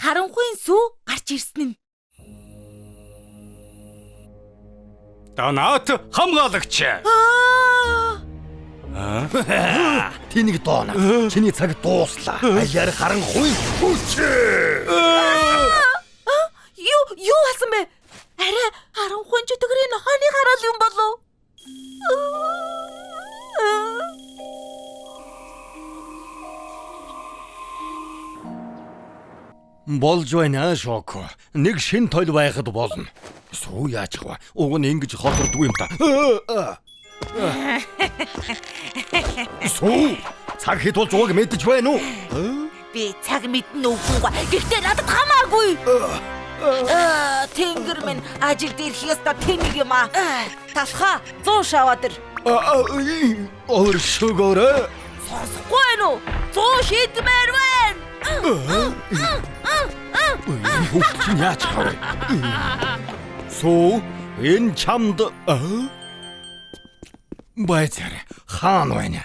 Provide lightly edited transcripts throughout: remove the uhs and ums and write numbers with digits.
харанхуйн сүү гарч ирсэн юм. Донат хамгаалагч. Тэнийг доона. Чиний цаг дууслаа. Аяар харанхуй хүч. Юу хасан бэ? Арай харанхуйн чөтгөрийн нохооны гараал юм болов? Болж байна Шоко. Нэг шин тойл байхад болно. Сүү яачих вэ? Уг нь ингэж хотордгүй юм та. Сүү цаг хэд болж байгааг мэдэж байна уу? Би цаг мэднэ үгүй. Гэхдээ надад хамаагүй. Тэнгэр минь ажил дээр хийстэ тэнийг юм аа. Талха 100 шаваад ир. Оршогоорой. Сонсохгүй юу? 100 шидмээр байна. Хүүхдийн яачих вэ? Сүү энэ чамд байцаар хаан байна.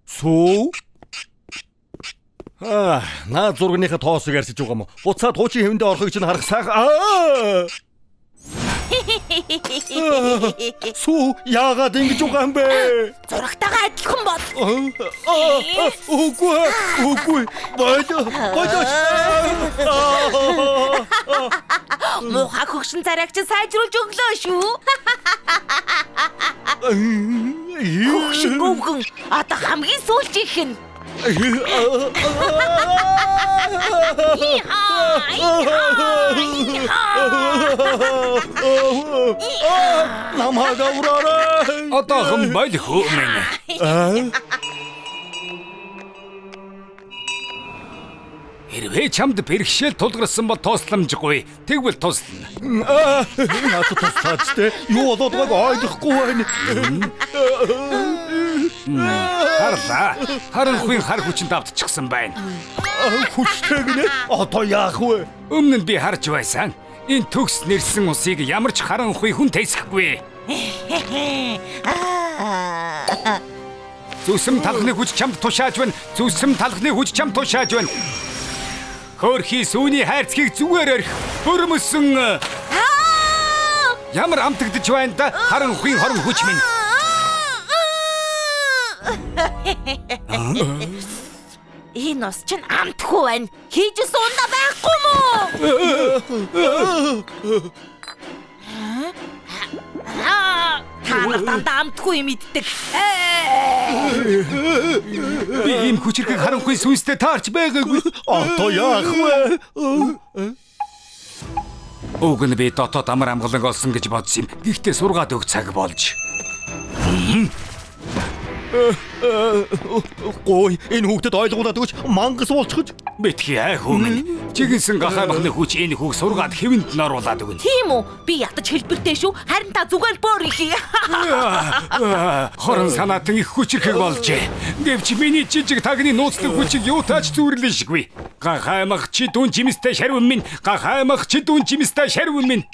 Сүү наа зургийнхаа тоосыг арчиж байгаа юм уу? Буцаад хуучин хэвэндээ орохыг чинь харах сайхан. Сүү яагаад ингэж байгаа юм бэ? Зурагтайгаа адилхан бол. Үгүй. Болоо. Муухай хөгшин царайг чинь сайжруулж өглөө шүү. Хөгшин гүгэн одоо хамгийн сүүлчийнх нь. Намайг авраарай. Одоохон болох юм. Хэрвээ чамд бэрхшээл тулгарсан бол тусламжгүй. Тэгвэл туслана. Надад туслаач те. Юу болоод байгааг ойлгохгүй байна. Харлаа. Харанхуйн хар хүчинд автчихсан байна. Хүчтэй гинэ. Одоо яах вэ? Өмнө нь би харж байсан. Энэ төгс нэрсэн усыг ямар ч харанхуй хүн тэсэхгүй. Зүсэм талхны хүч чамд тушааж байна. Зүсэм талхны хүч чамд тушааж байна. Хөрхи сүүний хайрцгийг зүгээр орхи. Хөрмөсөн. Ямар амтагдж байна да харанхуйн хорон хүч минь. Энэ ус чинь амтгүй байна. Хийж суунда байхгүй мүү? Танаа амтгүй мэддэг. Би ийм хүчрхэг харанхуй сүнстэй таарч байгаагүй. Одоо яах вэ? Уг нь би дотоод амар амгалан олсон гэж бодсон юм. Гэхдээ сургаад өг цаг болж. Гой энэ хүүхдэд ойлгуулад өгч мангас болчихж. Битгий ай хүмүүн. Жигэнсэн гахай махны хүч энэ хүүг сургаад хэвэнд нь оруулаад өгнө. Тийм үү? Би ятаж хэлбэртэй шүү. Харин та зүгээр боор ихий. Хорон санаатан их хүчрхэг болжээ. Гэвч миний жижиг тагны нууцлаг хүчийг юутаач зүрлэн шиггүй. Гахай мах чи дүн жимстэй шарвын минь. Гахай мах чи дүн жимстэй шарвын минь.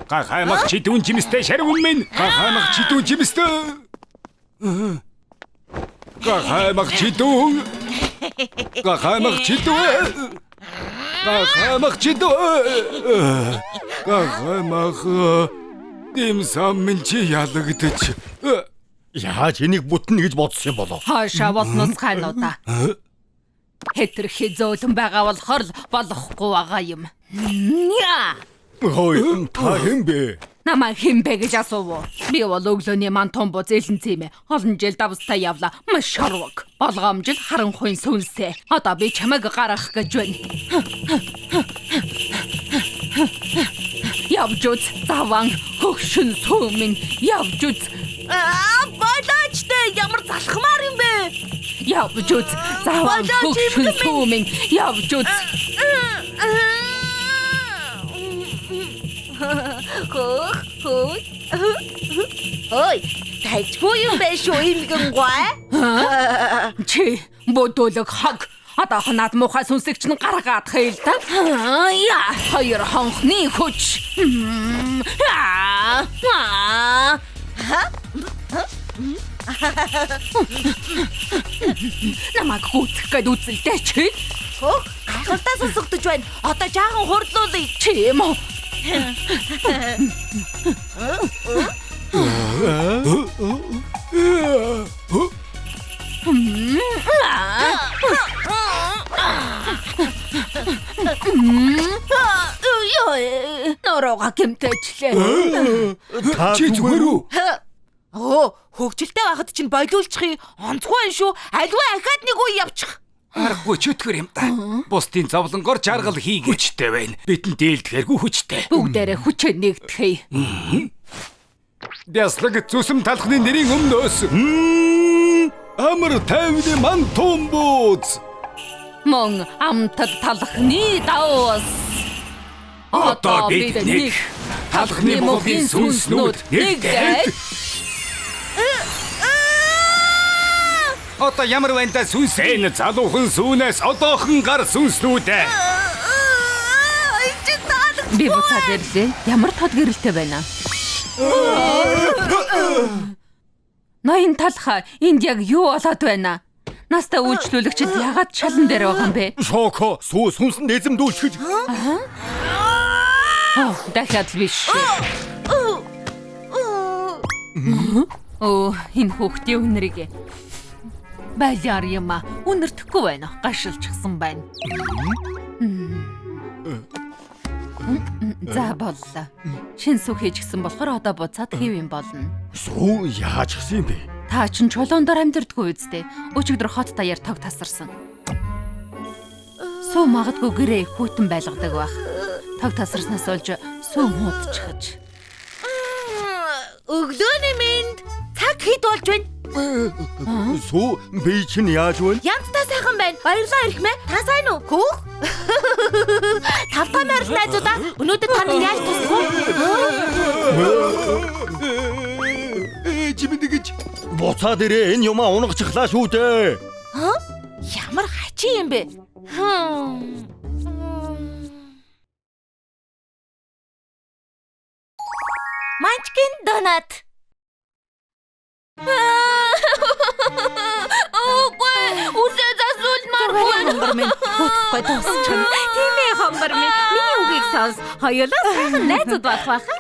Гахай мах чи дүн жимстэй шарвын минь. Гахай мах чи дүн жимстэй. Гахаймах чидүүн. Гахаймах чидүүн. Гахаймах чидүүн. Гахаймах димсам минь чи ялагдчих. Яаж энийг бүтэн гэж бодсон юм болов? Хаашаа болноос хануудаа. Хэтэрхий зөөлөн байгаа болохоор болохгүй байгаа юм. Хой та хэм бэ? Намаа хэм бэ гэж асуув. Би бол өглөөний мантон бузэлэн цэм. Олон жил давстай явла. Маш шарваг. Болгоомжил харанхуйн сүнсээ. Одоо би чамайг гаргах гэж байна. Явж үз. Заван хөгшин сүмэн явж үз. Болоочтой ямар залхмаар юм бэ? Явж үз. Заван хөгшин сүмэн явж үз. Ой, тайчгүй юм бэ шүү имгэн гой. Чи бодолог хаг. Одоо ханаад муухай сүнсэгч нь гаргаад хэлдэ. Яа, хоёр хонхны хүч. Намайг хүүцэх гээд үзэлтэй чи. Хөөх, гайхалтай сонсогдож байна. Одоо жаахан хурдлуулъя. Чи юм уу? Нороогаа гэмтэжлээ. Та Чи зүгээр үү? Хөвгчлөлтэй байхад чинь болиулчихъя. Онцгүй юм шүү. Аливаа ахаад нэг үе явчих. Аргагүй чөтгөр юм да. Бусдын зовлонгоор жаргал хийгээ. Хүчтэй байна. Бидэнд дээлдэхэргүй хүчтэй. Бүгдээрээ хүчээ нэгтгэе. Бяслаг зүсэм талхны нэрийн өмнөөс. Амар тайвны мантон бууз. Мөн амтад талхны давс. Одоо бид нэг талхны мөнхийн сүнснүүд нэгдээд одоо ямар байна да сүнс? Энэ залуухан сүнээс одоохон гар сүнснүүдээ. Би буцаад ирлээ. Ямар тод гэрэлтэй байна. Ноён талха энд яг юу болоод байна? Настай үйлчлүүлэгчид ягаад шалан дээр байгаа юм бэ? Шоко сүнсэн эзэмдүүлчихэж. Дахиад л биш. Энэ хүүхдийн үнэрийг байлаар юм а. Үнэртэхгүй байна. Гашилчихсан байна. За боллоо. Шин сүх хийчихсэн болохоор одоо буцаад хэвэн болно. Сүү яаж гисэн юм бэ? Та чин чулуундор амьдэрдгүй үсттэй. Өчигдөр хот даяар тог тасарсан. Сүү магадгүй гэрээ хүүтэн байлгадаг байх. Тог тасарснаас олж сүү муудчихж. Өглөөний минь цаг хэд болж байна? Сүү би чинь яаж вэ? Янзтай сайхан байна. Баярлалаа ирэх мэ. Та сайн уу? Хөөх. Тавтай морил найзуудаа өнөөдөр та нар яаж туслах вэ? Жимэдэгэж буцаад ирээ, энэ юмаа унагчихлаа шүү дээ. Ямар хачи юм бэ? Манчкин донат. Үсээ засуулмааргүй. Хамбар минь утгагүй дуусчихна. Тийм ээ хамбар минь. Миний үгийг сонс. Хоёулаа сайхан найзууд байх байхаа.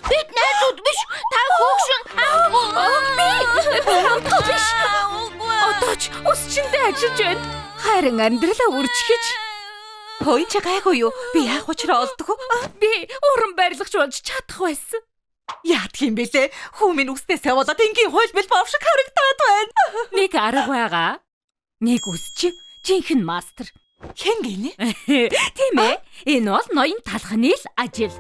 Бид найзууд биш. Та хөөгшин. Би хамтаа биш. Одоо ч өсчөндөө ажиллаж байна. Харин амьдралаа үржихэж. Хөөе чи гайгүй юу? Би яах учраа олдгоо? Би уран барилгач болж чадах байсан. Яадх юм бэлээ? Хүмийн үстээс явуулаад энгийн хуйлбэл бовшиг харагдаад байна. Нэг арга байгаа. Нэг үсч жинхэнэ мастер. Хэн гинэ? Тийм ээ. Энэ бол ноён талхны л ажил.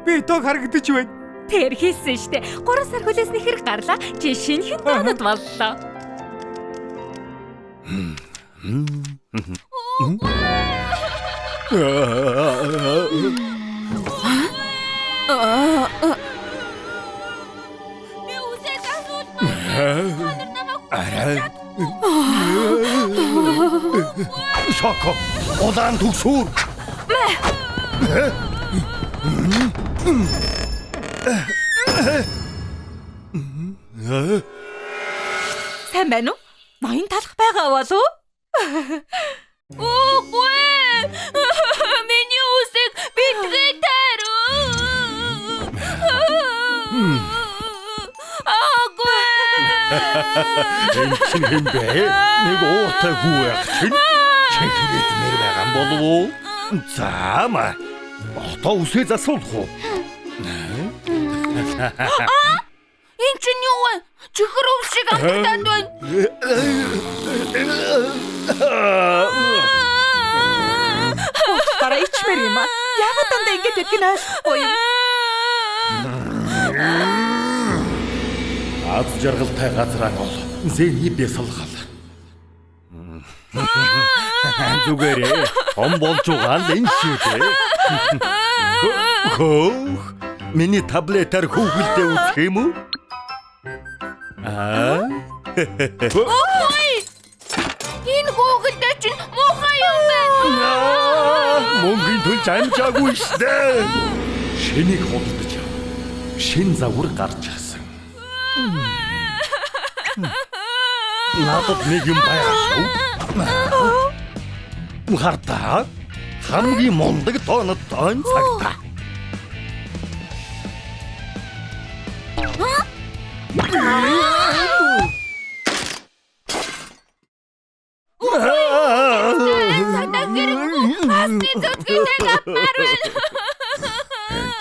Би тог харагдаж байна. Тэр хийсэн штэ. 3 сар хүлээсний хэрэг гарлаа. Чи шинэхэн донод боллоо. Би үсээ засуулмаар. Шоко, улаан түгшүүр. Сайн байна уу? Ноён талах байгаа болов уу? Үгүй. Миний үсийг битгий таруу. Энэ чинь юм бэ? Нэг ууртай хүү яг чинь. Чихрээд мэр байгаа юм болов уу? За маа. Одоо үсээ засуулах уу? Энд чинь юу вэ? Чихэр өвс шиг амтаад байна. Дараа ичмэр юм аа. Яагаад дандаа ингэж ядг нь аахгүй юм? Аз жаргалтай газраа бол зэний бясалгал. Зүгээрээ том болж байгаа л энэ шүү дээ. Хөө. Миний таблетаар хүүхэлдээ үзэх юм уу? Ой! Энэ хөөгөлтэй чинь муухай юм байна. Мөнгөний төлж амжаагүй штэ. Шинийг худалдаж шин загвар гарч ирсэн. Надад нэг юм байгаа шүү. Хартаа хамгийн мундаг тоонод тоон цагта.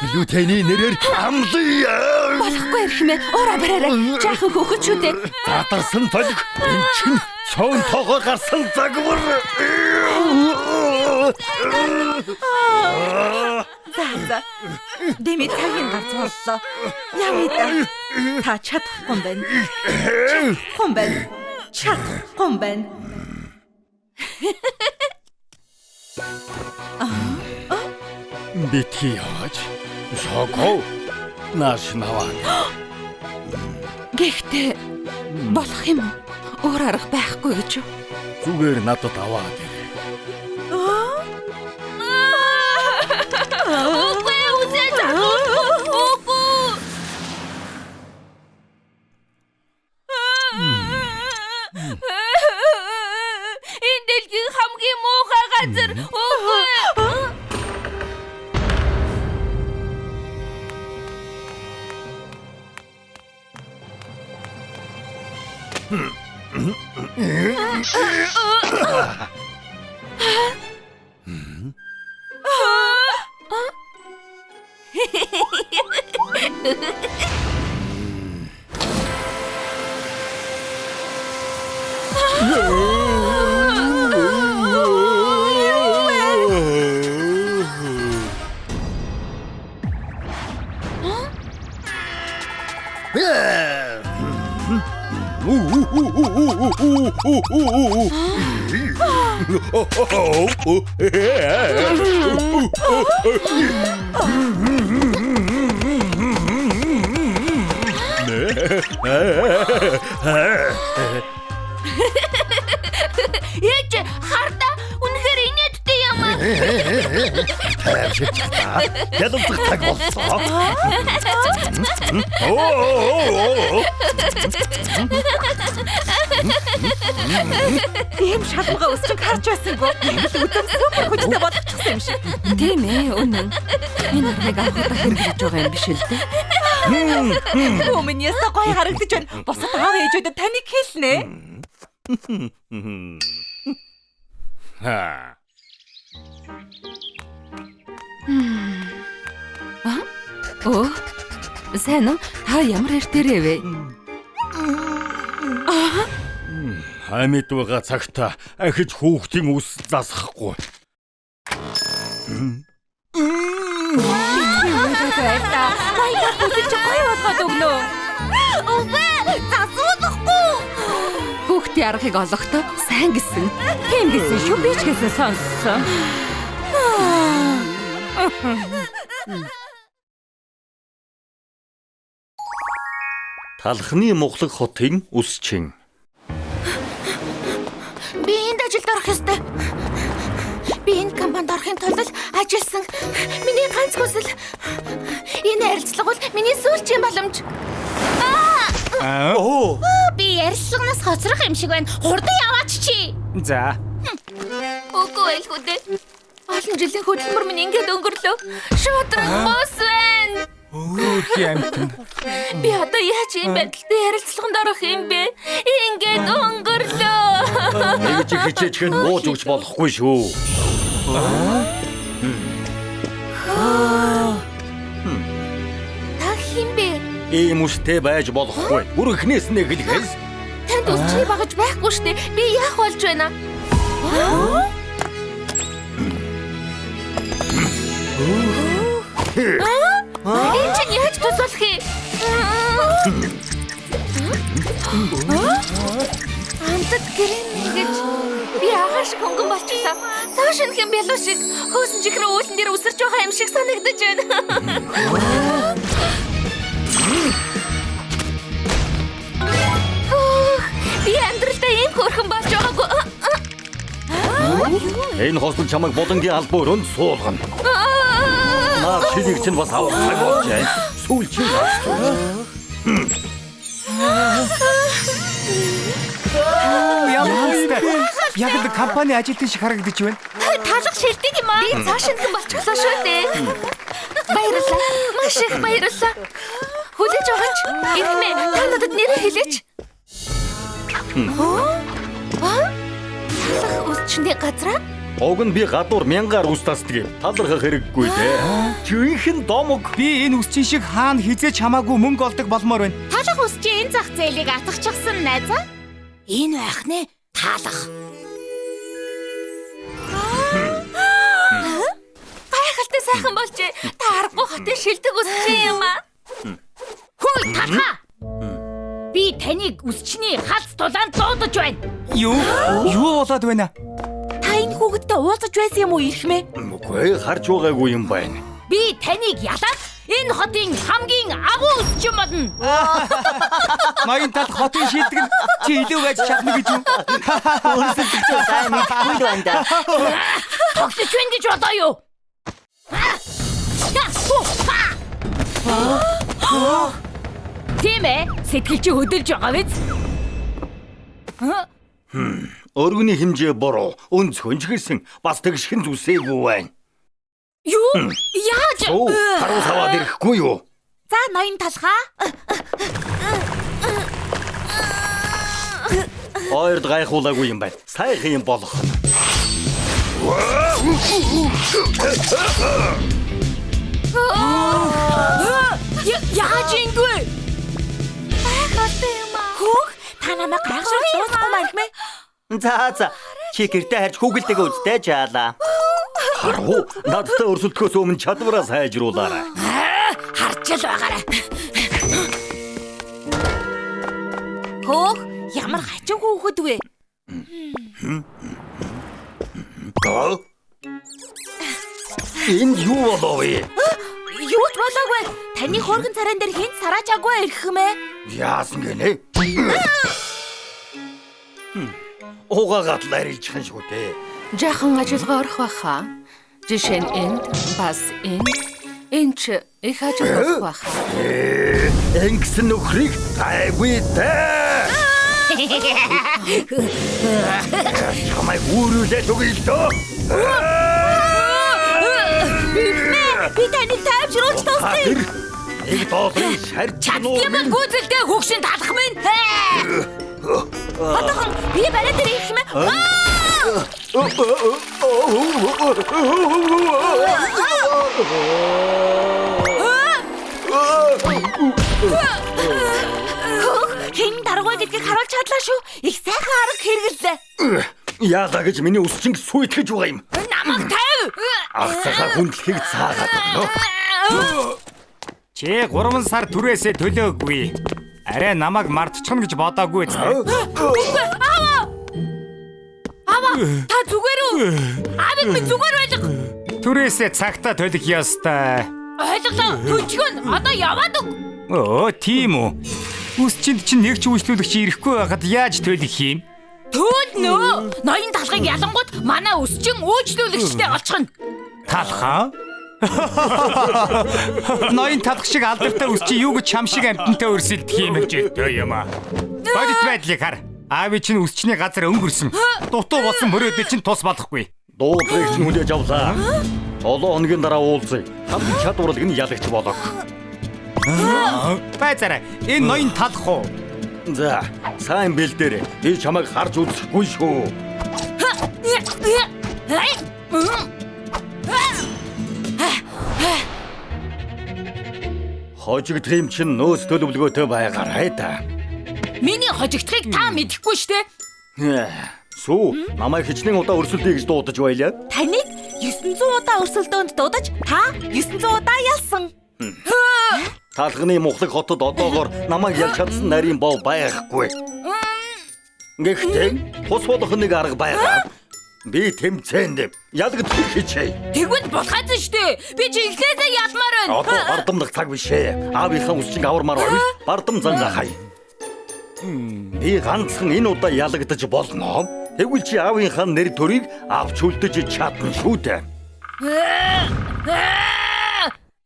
Глютений нэрээр амлаа. Болохгүй эрхмээ. Ороо бараарай. Жаахан хөөхөд шүү дээ. Задарсан толг эн чин цоон тоогоор гарсан загвар. За. Дэмий цагийн гарц боллоо. Явъя да. Та чадахгүй юм байна. Чадахгүй юм байна. Битгий яваач. Шоко. Нааш наваа. Гэхдээ болох юм уу? Өөр арга байхгүй гэж юу? Зүгээр надад аваад ирээ. Үгүй үзээ үгүй. Энэ дэлхийн хамгийн муухай газар үгүй. Яж харда үнэхээр инээдтэй юм аа. Яддаг цаг болсоо. Ийм шалмага өсчөг харж байсангүй. Үдэн супер хүчтэй болгочихсон юм шиг. Тийм ээ, үнэн. Энэ аргыг анхудаа хэмжиж байгаа юм биш л дээ. Өмнөөс гоё харагдаж байна. Босод аав ээжүүдэд таныг хэлнэ. Оо. Сайн уу? Та ямар хэртэрээ вэ? Амьд байгаа цагта ахиж хүүхдийн үс засахгүй. Баяа хүсэж гоё болгоод өгнө. Үгүй, засуулахгүй. Хүүхдийн аргыг олохдоо сайн гисэн. Тийм гисэн шүү, би ч гэсэн сонссон. Талхны Муглаг хотын үсчин. Би энд ажилд орох ёстой. Би энэ компанид орохын тулд ажилласан. Миний ганц хүсэл энэ ярилцлага бол миний сүүлчийн боломж. Би ярилцлаганаас хоцрох юм шиг байна. Хурдан яваач чи. За. Үгүй байлгүй дээ. Олон жилийн хөдөлмөр минь ингээд өнгөрлөө. Шуудан хос байна. Ямтан. Би одоо яаж ийм байдалтай ярилцлаганд орох юм бэ? Ингээд өнгөрлөө. Нэг хичээчхэн бууж өгч болохгүй шүү. Та хин бэ? Ийм үстэй байж болохгүй. Бүр эхнээс нь эхлэхээс. Танд үсчий багаж байхгүй штэ. Би яах болж байна? Энэ чинь яаж тусалх юм? Амтд гэрэн ингэж агаар шиг хөнгөн болчихлоо. Цаа шинхэн бялуу шиг хөөсөн чихрээ уулан дээр үсэрч байгаа юм шиг санагдаж байна. Би амьдралдаа ийм хөөрхөн болж байгаагүй. Энэ хосол чамайг болонгийн албаа өрөөнд суулгана. Наа шилийг чинь бас авах цаг болжээ. Сүүл чинь. Яг л компани ажилтны шиг харагдаж байна. Таалга шилдэг юм аа. Би цаа шинхэн болчихлоо шүү дээ. Баярлалаа. Маш их баярлалаа. Хүлээж аваач. Ирмэ та надад нэрээ хэлээч. Талах үсчний газраа? Уг нь би гадуур мянгаар ус тасдаг. Талархах хэрэггүй дээ. Жинхэнэ домог. Би энэ үсчин шиг хаана хизээч хамаагүй мөнгө олдог болмоор байна. Талах үсчийн энэ зах зээлийг атгахчихсан найзаа. Энэ байх нэ таалах. Гайхалтай сайхан болжээ. Та аргагүй хотын шилдэг үсчин юм аа. Хөөе талхаа. Би таныг үсчний халз тулаанд дуудаж байна. Юу болоод байна? Та энэ хүүхэдтэй уулзаж байсан юм уу ирхмээ? Үгүй харж байгаагүй юм байна. Би таныг ялаад энэ хотын хамгийн агуу үсчин болно. Ноён тал хотын шилдэг нь чи илүү байж чадна гэж юу? Өөрсдөө сайн мэдгүй л байна да. Тогтож байна гэж бодоо юу? Тийм ээ, сэтгэл чи хөдөлж байгаа биз? Өргөний хэмжээ буруу. Өнц хөнжгөөсөн бас тэгшхэн зүсээгүй байна. Юу? Яаж? Харуу саваад ирэхгүй юу? За ноён талхаа. Ойрд гайхуулаагүй юм байна. Сайхан юм болох. Яаж ингэв? Гайхалтай юм аа. Хөөх, та намайг гайхшруулж дуусахгүй маань хэмээн. За. Чи гэртээ харж хүүгэлдэйгээ үзтэй жаалаа. Харуу, надтай өрсөлдөхөөс өмнө чадвараа сайжруулаарай. Харж л байгаарай. Хөөх, ямар хачиг хүүхэд вэ? Энэ юу болов вэ? Юу ч болоогүй. Таны хөргөн царайн дээр хинт сараачаагүй ирэх юм ээ. Яасан гинэ? Угаагаад ларилжхан шүү дээ. Жахан ажиллагаа орох байхаа. Жишээ нь энд бас энэ ч их ажиллах байх. Ингэсэн нөхрийг гайгүй дээ. Чамайг үүрүүлээд өгье л дөө. Би таныг тайвшруулж тусдаа. Нэг долларын шарж Чаддсан гүйцэлдээ хөгшин талах минь. Одоохон би барай дээр ирэх юм аа. Хин даргуй гэдгийг харуулж чадлаа шүү. Их сайхан арга хэрэгэллээ. Яалаа гэж миний үсчинг сүйтгэж байгаа юм. Намайг тайв. Агцахаа хүндлэхийг цаагаад өгнө. Чи 3 сар түрээсээ төлөөгүй. Арай намайг мартчихна гэж бодоогүй ч. Аваа, та зүгээр үү? Авиг минь зүгээр байлга. Түрээсээ цагтаа төлөх ёстой. Ойлголоо. Төлчгөн одоо яваад өг. Оо, тийм үү. Үсчинд чинь нэг ч үйлчлүүлэгч ирэхгүй байхад яаж төлөх юм? Төлнө. Ноён талхыг ялангууд манай өсчин үйлчлүүлэгчтэй олчихно. Талхаа? Ноён талх шиг алдартай үсчи юу гэж чам шиг амтантай өрсөлдөх юм гэж юм аа. Бодит байдлыг хар. Аавь чинь үсчний газар өнгөрсөн. Дутуу болсон мөрөөдөл чинь тус болохгүй. Дуудлыг чинь хүлээж авлаа. 7 хоногийн дараа уулзъя. Хамгийн чадварлаг нь ялагч болоо. Байцаарай. Энэ ноён талх уу? За, сайн бэлдээрэй. Би чамайг харж үзэхгүй шүү. Хожигдох юм чинь нөөц төлөвлөгөөтэй байгаарай та. Миний хожигдохыг та мэдэхгүй шүү дээ. Сүү, намайг хичнээн удаа өрсөлдөе гэж дуудаж байлаа. Таныг 900 удаа өрсөлдөөнд дуудаж, та 900 удаа ялсан. Талхны мухлаг хотод одоогоор намайг ялж чадсан нарийн бов байхгүй. Гэхдээ тус болох нэг арга байгаа. Би тэмцээнд ялгд хийчихье. Тэгвэл болохгүй штэ. Би чи эхлээсээ ялмаар байна. Одоо бардамдах цаг биш ээ. Аавынхаа үсчинг авармаар байвал бардам зангахай. Би ганцхан энэ удаа ялагдаж болно. Тэгвэл чи аавынхаа нэр төрийг авч үлдэж чадна шүү дээ.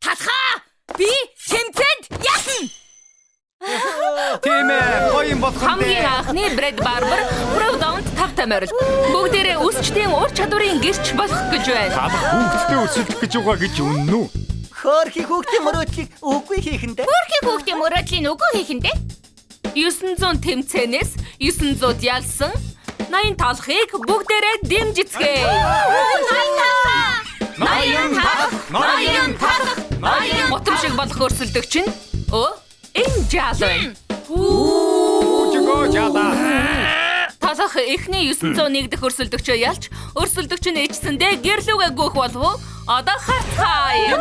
Талхаа! Би тэмцээнд ялна. Тийм ээ. Гоё юм болох Хамгийн анхны Брэд Барбер Продонт тавтай морил. Бүгдээрээ үсчдийн ур чадварын гэрч болох гэж байна. Талах хүүхдтэй өрсөлдөх гэж байгаа гэж үнэн үү? Хөөрхи хүүхдийн мөрөөдлийг үгүй хийхэндээ. Бүрхий хүүхдийн мөрөөдлийн үгүй хийхэндээ 900 тэмцээнээс 900 ялсан 80 талхыг бүгдээрээ дэмжицгээе. 80 талх. Ботом шиг болох өрсөлдөгч нь энэ жаал байна. Үжигөө жаала. Талх эхний 901 дэх өрсөлдөгчөө ялч өрсөлдөгч нь ичсэндээ гэрлүүгээ гөөх болов уу? Одоо харцгаая.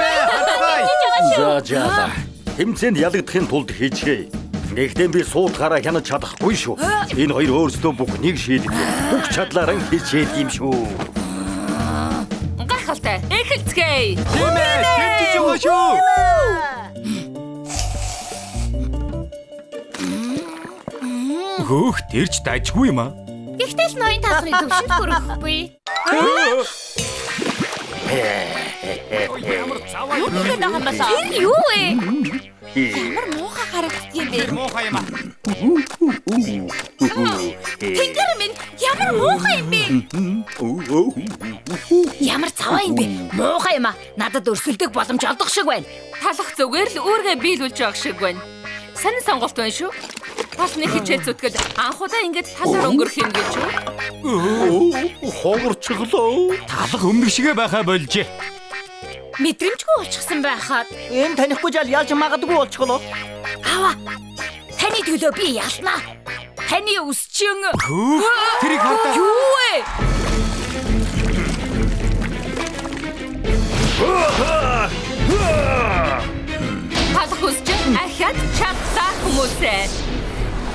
За жаала. Тэмцээнд ялагдахын тулд хийчихье. Гэхдээ би суудгаараа хянаж чадахгүй шүү. Энэ хоёр өөрсдөө бүх нэг шийдэл. Бүх чадлаараа хийчээд юм шүү. Гайхалтай. Эхэлцгээе. Тийм ээ. Тэмцэж байгаа шүү. Хөөх тэрч дайжгүй юм аа. Гэхдээ л ноён талхны төвшөнд хүрэхгүй. Юу гэдэг юм бэ? Юу вэ? Ямар муухай харагддаг юм бэ? Муухай юм аа. Тэнгэр минь ямар муухай юм бэ? Ямар цаваа юм бэ? Муухай юм аа. Надад өрсөлдөх боломж олдох шиг байна. Талах зүгээр л үүргээ биелүүлж байгаа шиг байна. Сайн сонголт байна шүү. Талны хичээл зүтгэл анхудаа ингэж талаар өнгөрөх юм гэж юу? Хогорчлоо. Талах өмнөх шигээ байхаа болжээ. Мэдрэмжгүй болчихсон байхад Энэ танихгүй жаал ялж магадгүй болчихлоо. аваа. Таны төлөө би ялнаа. Таны үсчин Хөөх тэрийг хардаа. юу вэ? Талах үсчин ахад чадсан хүмүүсээ.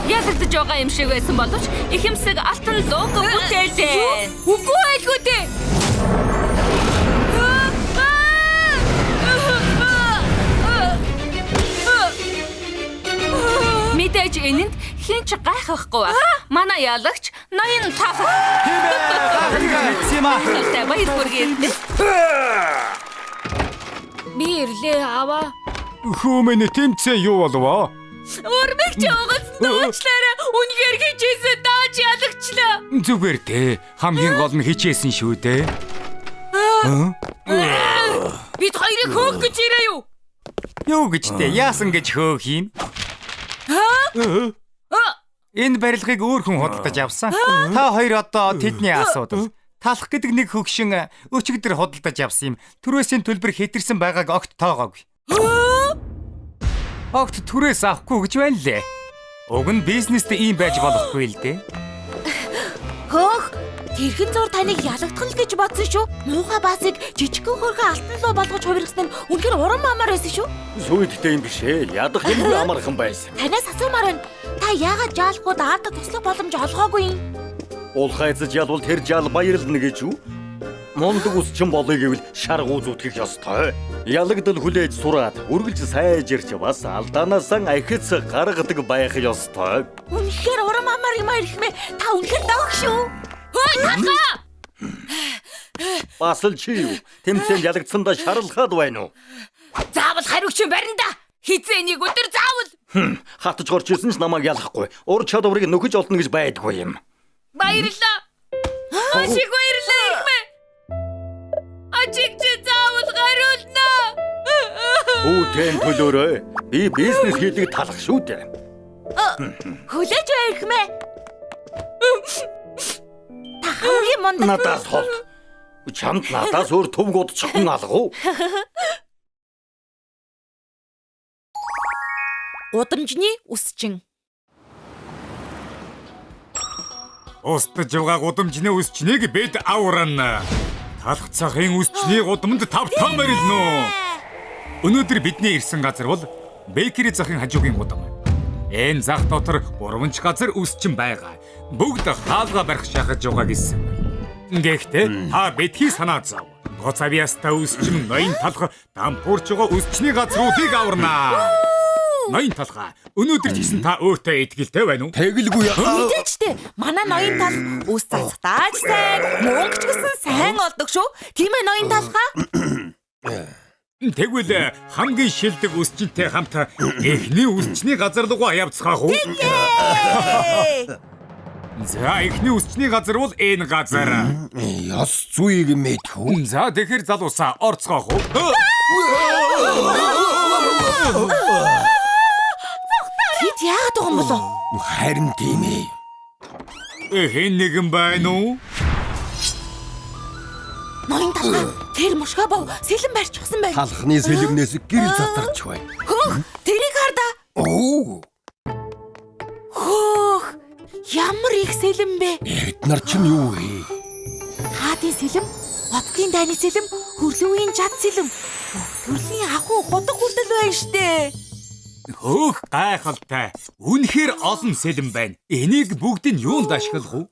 Ялагдж байгаа юм шиг байсан боловч ихэмсэг алтан лог бүтээлээ. Үгүй байлгүй дээ. Мэдээж энэнд хин ч гайхахгүй ба. Манай ялагч ноён талах. Сима. Баяр хүргэе. Би ирлээ аваа. Хүмүүний тэмцээ юу болов? Урмэгч угаас дуучлаараа үнэхээр хичээсээ дааж ялагчлаа. Зүгээр дээ. Хамгийн гол нь хичээсэн шүү дээ. Бид хоёрыг хөөх гэж ирээ юу? Юу гэж дээ? Яасан гэж хөөх юм? Энэ барилгыг өөр хүн худалдаж авсан. Та хоёр одоо тэдний асуудал. Талах гэдэг нэг хөгшин өчигдөр худалдаж авсан юм. Түрээсийн төлбөр хэтэрсэн байгааг огт тоогоогүй. Огт түрээс авахгүй гэж байна лээ. Уг нь бизнест ийм байж болохгүй л дээ. Хөөх, тэрхэн зур таныг ялагдах л гэж бодсон шүү. Муухай баасыг жижигхэн хөрхөн алтан луу болгож хувиргасан нь үнэхээр уран маамаар байсан шүү. Сүйдтэй юм биш ээ. Ядах юм амархан байсан. Танаас асуумаар байна. Та яагаад жаалхууд аавда туслах боломж олгоогүй юм? Улхайцаж ялвал тэр жаал баярлна гэж юу? Мундаг үсчин болъё гэвэл шаргуу зүтгэх ёстой. Ялагдал хүлээж сураад үргэлж сайжирч бас алдаанаасаа ахиц гаргадаг байх ёстой. Үнэхээр уран маамаар юм ирхмээ. Та үнэхээр давх шүү. Хөөе талхаа. Бас л чи юу? Тэмцээнд ялагдсандаа шарлахад байна уу? Заавал хариуч барина да. Хизээ нэг өдөр заавал. Хатж горч ирсэн ч намайг ялахгүй. Ур чадварыг нөхөж олно гэж байдгүй юм. Баярлалаа. Ашиг баярлалаа ирхмээ. Ажиг чи заавал гаруулна. Хүүтэн төлөөрөө. Би бизнес хийдэг талах шүү дээ. Хүлээж байрхмээ. Та хамгийн мундаг. Надаас хол. Чамд надаас өөр төвг удчихсан алгуу. Удамжны үсчин. Устж байгаа гудамжны үсчнийг бид аврана. Талах цагын үсчний гудамд тавтаа марилно. Өнөөдөр бидний ирсэн газар бол Бэкери захын хажуугийн гудам. Энэ зах дотор 3 газар үсчин байгаа. Бүгд хаалга барих шахаж байгаа гэсэн. Гэхдээ та битгий санаа зов. Гоцавьяста үсчин ноён талх дампуурч байгаа үсчний газруудыг аварнаа. Ноён талха өнөөдөр ч гэсэн та өөртөө итгэлтэй байна уу? Тэгэлгүй. Мэдээчтэй. Манай ноён тал ус цацтааж сайн, мөнгөч гэсэн сайн олдог шүү. Тийм ээ ноён талхаа? Тэгвэл хамгийн шилдэг үсчинтэй хамт эхний үсчний газар руугаа явцгаах уу? За эхний үсчний газар бол энэ газар. Яс зүйг мэдхүү. За тэгэхээр залуусаа орцгоох уу? Тэд яагаад байгаа юм болов? Харин тийм ээ. Хэн нэгэн байна уу? Ноён талхаа тэр мушгаа бов сэлэн барьчихсан байна. Талхны сэлэмнээс гэр задарч байна. Хөөх, тэрийг хардаа. Оо. Хөөх, ямар их сэлэн бэ? Эднэр чинь юу вэ? Хаадын сэлэм, отгийн дайны сэлэм, хөрлөвийн жад сэлэм. Төрлийн ахуй годог хүртэл байна штэ. Хөөх гайхалтай. Үнэхээр олон сэлэн байна. Энийг бүгдийг юунд ашиглах вэ?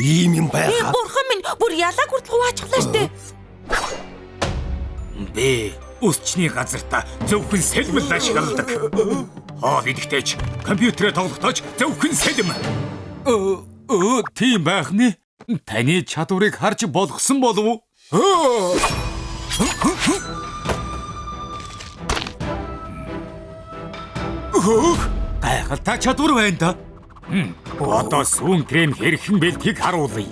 Ийм юм байхаа. Бурхан минь бүр ялаг хүртэл хуваачихлаа штэ. Би үсчний газартаа зөвхөн сэлмэл ашигладаг. Хоол идэхтэйч компьютерээ тоглохдооч зөвхөн сэлэм. Тийм байх нэ. Таны чадварыг харж болгосон болов уу? Гайхалтай чадвар байна да. Одоо сүүн крем хэрхэн бэлтгийг харуулъя.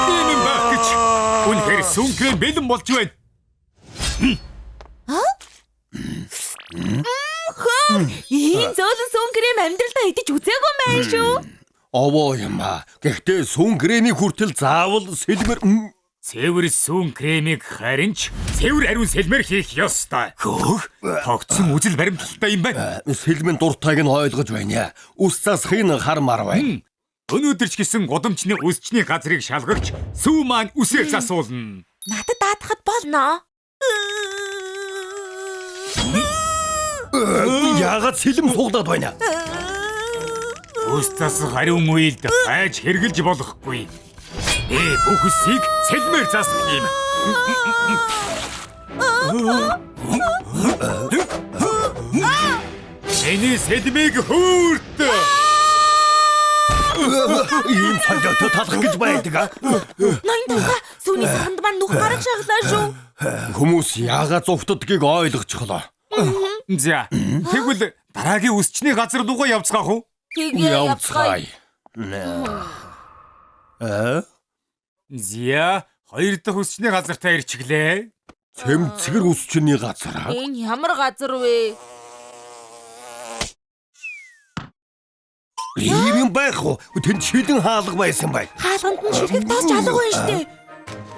Энэ багч үнэхээр сүүн крем бэлэн болж байна. Ийм зөөлөн сүүн крем амьдралдаа идэж үзээгүй юм байна шүү. Овоо юм аа. Гэхдээ сүүн кремийг хүртэл заавал сэлмэр Цэвэр сүүн кремийг харин ч цэвэр ариун сэлмэр хийх ёстой. Хөөх, тогтсон үжил баримталтай юм байна. сэлмэн дуртайг нь ойлгож байна. Ус засахын хар мар байна. Өнөөдөр ч гэсэн годомчны үсчний газрыг шалгарч сүү маань үсээ засуулна. Надад даатахад болно. Яагаад сэлэм суглаад байна? Үс засах ариун уйлд байж хэрглэж болохгүй. Бүх үсийг сэлмээр засдаг юм. Эний сэлмийг хүрт. Ийм санжаатай талах гэж байдаг аа. Ноён талхаа сүүний санд маань нүх гарах шаглаа шүү. Хүмүүс яагаад зовтдгийг ойлгочихлоо. За, тэгвэл дараагийн үсчний газар руугаа явцгаах уу? Явцгаая. Зя, хоёр дахь үсчний газартаа ирчихлээ. Цэмцгэр үсчний газар. Энэ ямар газар вэ? Ийм юм байх уу? Тэнд шилэн хаалга байсан бай. Хаалганд нь ширхэг тааж алга байна штэ.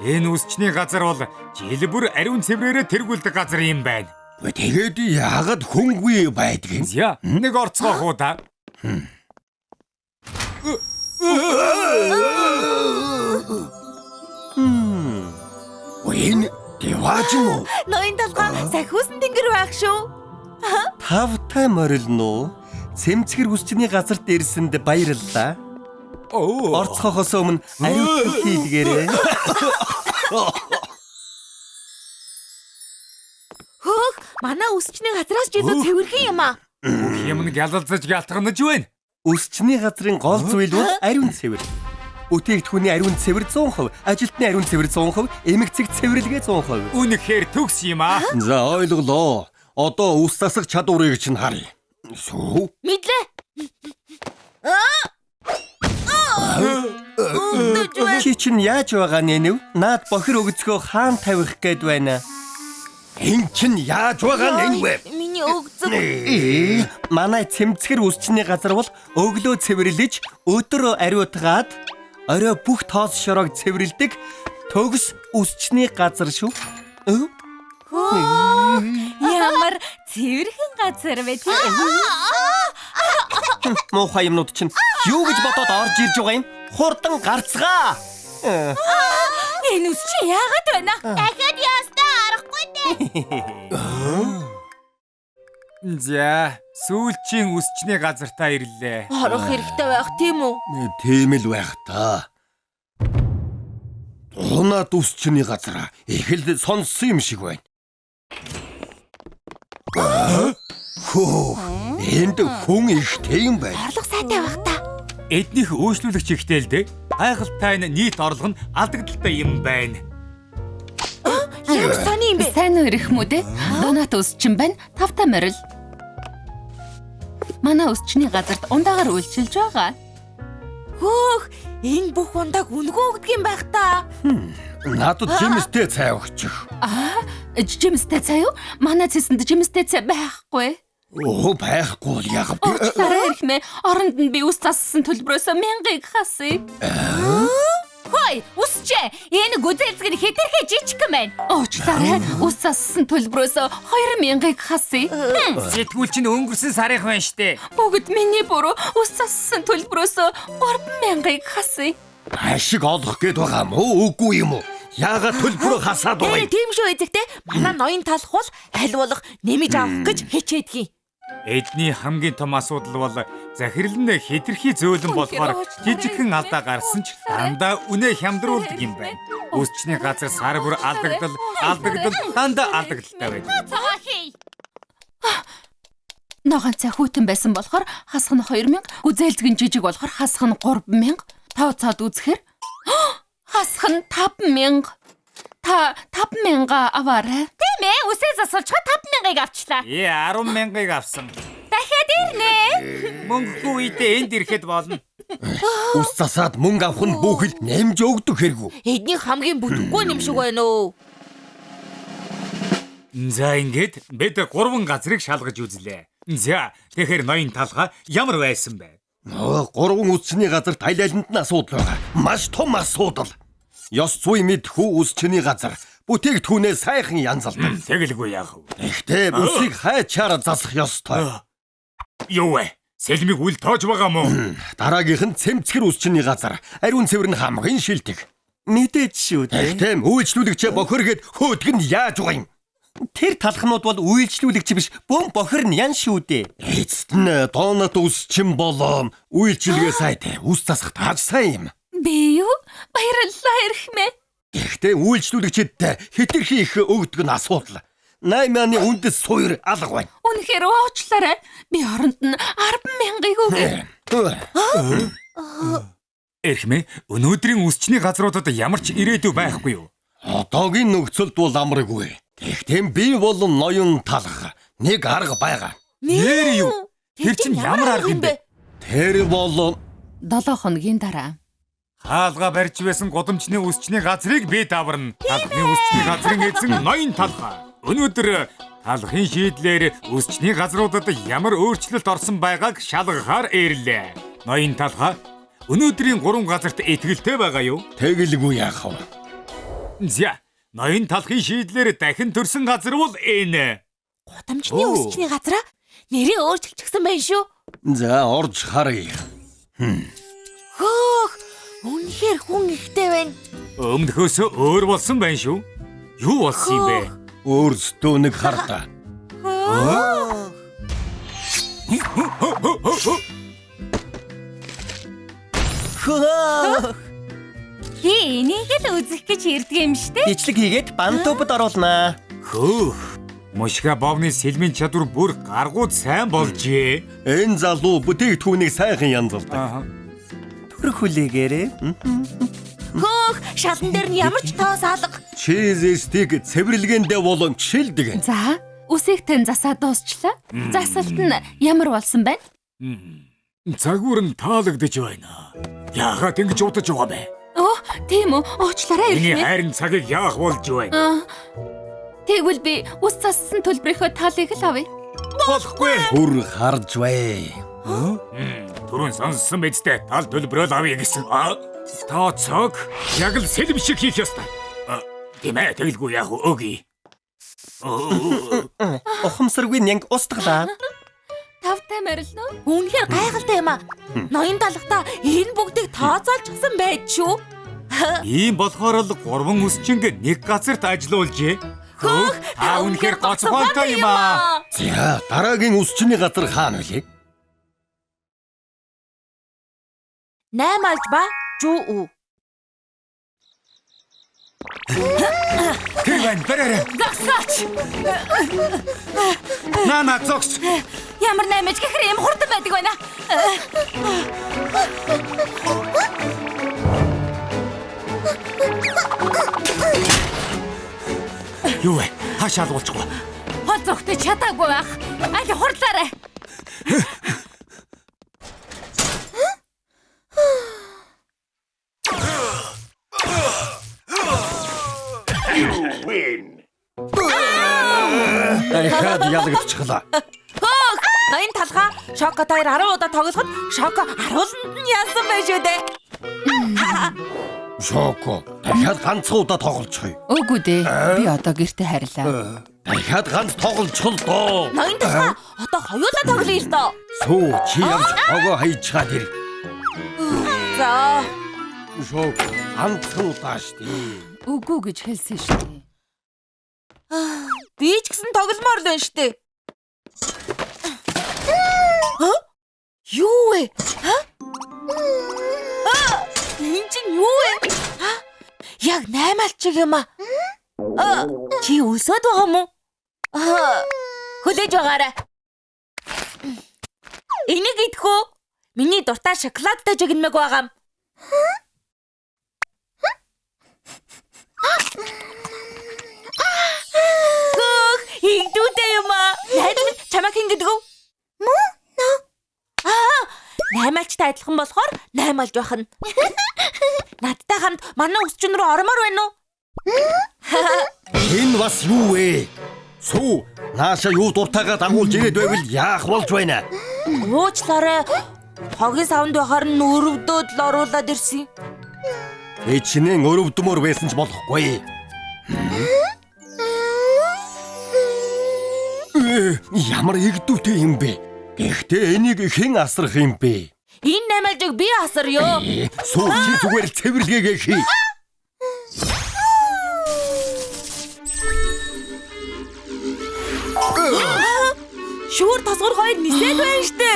Энэ үсчний газар бол жилбэр ариун цэврээрээ тэргүүлдэг газар юм байна. Тэгээд яагаад хөнггүй байдаг юм? Зя, нэг орцгоох уу та? Энэ дэвааж юм уу? Ноён талхаа сахиусан тэнгэр байх шүү. Тавтай морилно. Цэмцгэр үсчний газарт ирсэнд баярлалаа. Орцохоос өмнө ариун хийлгээрээ. Хөөх, манай үсчний газраас ч илүү цэвэрхэн юм аа. Бүх юм нь гялалзаж гялтганаж байна. Үсчний газрын гол зүйл бол ариун цэвэр. Бүтээгдэхүүний ариун цэвэр 100%, ажилтны ариун цэвэр 100%, эмэг цэг цэвэрлэгээ 100%. Үнэхээр төгс юм аа. За ойлголоо. Одоо ус засах чадварыг чинь харъя. Сүү? Мэдлээ. Чи чинь яаж байгаа нэнэв? Наад бохир өгцгөө хаан тавих гээд байна. Эн чинь яаж байгаа нэнвэ? Миний өгцөг. Манай цэмцгэр үсчний газар бол өглөө цэвэрлэж, өдөр ариутгаад, орой бүх тоос шороог цэвэрлдэг төгс үсчний газар шүү. Ямар цэвэрхэн газар вэ тийм. Муухай юмнууд чинь Юу гэж бодоод орж ирж байгаа юм? Хурдан гарцгаа. Энэ үс чи яагаад байна? Дахиад ястаа арахгүй дээ. За, сүүлчийн үсчний газартаа ирлээ. Орох хэрэгтэй байх тийм үү? Тийм л байх та. Унаад үсчний газар их л сонссон юм шиг байна. Хөө, энд хүн ихтэй юм байна. Орлого сайтай байх та. Эднийх өөрчлөлөгч ихтэй л дээ. Гайхалтай нийт орлого нь алдагдaltaй юм байна. Ямар сони юм бэ? Сайн уу ирэх мүү дээ? Донат үсчин байна. Тавтай морил. Манай үсчний газарт ундаагаар үйлчилж байгаа. Хөөх, энэ бүх ундааг үнгөө өгдөг юм байх та. Надад жимстэй цай өгчих. Жимстэй цай юу? Манай цэсэнд жимстэй цай байхгүй. Оо, байхгүй л яг. Уучлаарай ирхмээ. Оронд нь би ус зассан төлбөрөөсөө 1000-ыг хасъя. Хөөе, үсчээ. Энэ гүзэлцэг нь хэтэрхий жижиг юм байна. Уучлаарай. Ус зассан төлбөрөөсөө 2000-ыг хасъя. Сэтгүүл чинь өнгөрсөн сарын байна штэ. Бүгд миний буруу. Ус зассан төлбөрөөсөө 3000-ыг хасъя. Ашиг олох гээд байгаа мó үгүй юм уу? Яагаад төлбөрөө хасаад байгаа юм? Тийм шүү эзэгтэй. Манай ноён талах бол аль болох нэмэж авах гэж хичээдгий. Эдний хамгийн том асуудал бол захирал нь хэтэрхий зөөлөн болохоор жижигхэн алдаа гарсан ч дандаа үнэ хямдруулдаг юм байна. Үсчний газар сар бүр алдагдал дандаа алдагдaltaй байдаг. Цагаан хий. Ногоон цай хүйтэн байсан болохоор хасах нь 2000, гүзээлзгэн жижиг болохоор хасах нь 3000. Тав цаад үзэхээр хасах нь 5000. Та 5000 аваарай. Тийм ээ, үсээ засуулчаа 5000-ыг авчлаа. 100000-ыг авсан. Дахиад ирнэ. Мөнгөгүй үедээ энд ирэхэд болно. Ус засаад мөнгө авах нь бүхэл нэмж өгдөг хэрэггүй. Эдний хамгийн бүтэхгүй юм шиг байна уу? За ингээд бид 3 газрыг шалгаж үзлээ. За тэгэхээр ноён талхаа ямар байсан бэ? 3 үсчний газар тайлайланд нь асуудал байгаа. Маш том асуудал. Ёс зүй мэдхүү үсчний газар бүтээгдэхүүнээ сайхан янзалдаг. Тэгэлгүй яах вэ? Гэхдээ үсийг хайчаар засах ёстой. Юу вэ? Сэлмиг үл тоож байгаа мó? Дараагийнх нь цэмцгэр үсчний газар. Ариун цэвэр нь хамгийн шилдэг. Мэдээч шүү дээ. Тэгтээ үйлчлүүлэгчээ бохиргээд хөөдөг нь яаж байгаа юм? Тэр талхнууд бол үйлчлүүлэгч биш, бөм бохир нь ян шүү дээ. Эцэст нь доонот үсчин болоо үйлчлэгээ сайтай. Үс засах тааж сайн юм. Би юу? Баярлалаа ирхмээ. Гэхдээ үйлчлүүлэгчэд хэтэрхий их өгдөг нь асуудал. 8-ны үндэс суур алга байна. Үнэхээр уучлаарай. Би оронд нь 100000-ыг өгье. Эрхмээ, өнөөдрийн үсчний газруудад ямар ч ирээдүй байхгүй юу? Одоогийн нөхцөлд бол амаргүй. Гэхдээ би болон ноён талах нэг арга байгаа. Нэр юу? Тэр чинь ямар арга юм бэ? Тэр бол 7 хоногийн дараа. Хаалга барьж байсан гудамжны үсчний газрыг би даварна. Талхны үсчний газрын эзэн ноён талхаа. Өнөөдөр талхын шийдлээр үсчний газруудад ямар өөрчлөлт орсон байгааг шалгахаар ирлээ. Ноён талхаа, өнөөдрийн 3 газарт итгэлтэй байгаа юу? тэгэлгүй яах вэ? За, ноён талхын шийдлээр дахин төрсөн газар бол энэ. Гудамжны үсчний газраа нэрээ өөрчилчихсэн байх шүү. За, орж харъя. Хөөх, үнэхээр хүн ихтэй байна. Өмнөхөөсөө өөр болсон байна шүү. Юу болсон юм бэ? Өөрсдөө нэг хардаа. Хөө. Энийг л үзэх гэж ирдэг юм штэ. Бичлэг хийгээд бантубд оруулнаа. Хөөх. Мушга бовны сэлмийн чадвар бүр гаргууд сайн болжээ. Энэ залуу бүтээгдэхүүнийг сайхан янзалдаг. Төрөх хүлээгээрээ. Хөөх, шалан дээр нь ямар ч тоос алга. Чиз стик цэвэрлэгээндээ болон шилдэг. За, үсийг тань засаа дуусчлаа. Засалт нь ямар болсон байна? Цагуур нь таалагдж байна. Яагаад ингэж удаж байгаа бэ? Оо, тийм үү. Уучлаарай Миний ирхмээ. хайрын цагийг яах болж байна? Тэгвэл би ус зассан төлбөрийнхөө талыг л авъя. Болохгүй. Бүр харж бай. Түрүүн сонссон бидтэй тал төлбөрөөл авъя гэсэн. Тооцоог яг л сэлэм шиг хийх ёстой. Тийм ээ, тэгэлгүй яах вэ? Өгье. Ухамсаргүй нянг устглаа. тавтай морилно. Үнэхээр гайхалтай юм аа. Ноён талхтаа энэ бүгдийг тооцоолчихсан байж шүү. Ийм болохоор л 3 өсчинг нэг газарт ажиллаулжээ. Хөөх, та үнэхээр гоцгоонтой юм аа. За дараагийн үсчний газар хаана вэ? 8 алж ба жуу. Тэр байна бэрэрэ. Загсаач. Нана зогс. Ямар наймаж гэхээр юм хурдан байдаг байна. Юу вэ? Хаашаа луулчихгүй. Хол зогтөж чадаагүй байх. Аль хурлаарай. Дахиад ялагдчихлаа. Хөөх, ноён талхаа Шоко таяр 10 удаа тоглоход Шоко харууланд нь ялсан байж шүү дээ. Шоко. Дахиад ганцхан удаа тоглолцохъё. Үгүй дээ. Би одоо гэртээ харилаа. Дахиад ганц тоглолцох л доо. Ноён талхаа одоо хоёулаа тоглоё л доо. Сүү чи явж хогоо хайчаад ир. За, Шоко ганцхан удаа штий. Үгүй гэж хэлсэн шүү дээ. би ч гэсэн тогломоор л байна штэ. Юу вэ? Энэ чинь юу вэ? Яг 8 алчиг юм аа. Чи өсөд байгаа юм уу? Хүлээж байгаарай. Энийг идэх үү? Миний дуртай шоколадтай жигнэмэг байгаа юм. Хөөх, игдүүтэй юм аа. Найз минь чамайг хэн гэдэг вэ? Муу? 8 алчтай адилхан болохоор 8 алж байх нь. Надтай хамт манай өсчин рүү ормоор байна уу? Энэ бас юу вэ? Сүү нааша юу дуртайгаа дагуулж ирээд байвал яах болж байна? Уучлаарай. Хогийн савнд байхаар нь өрөвдөөд л оруулаад ирсэн. Эчнэн өрөвдмөр байсан ч болохгүй. Ямар игдүүтэй юм бэ? Гэхдээ энийг хэн асрах юм бэ? Энэ 8 алжиг би асарё. Сүү чи зүгээр л цэвэрлэгээ хий. Шүүр тосгор хоёр нисээд байна штэ.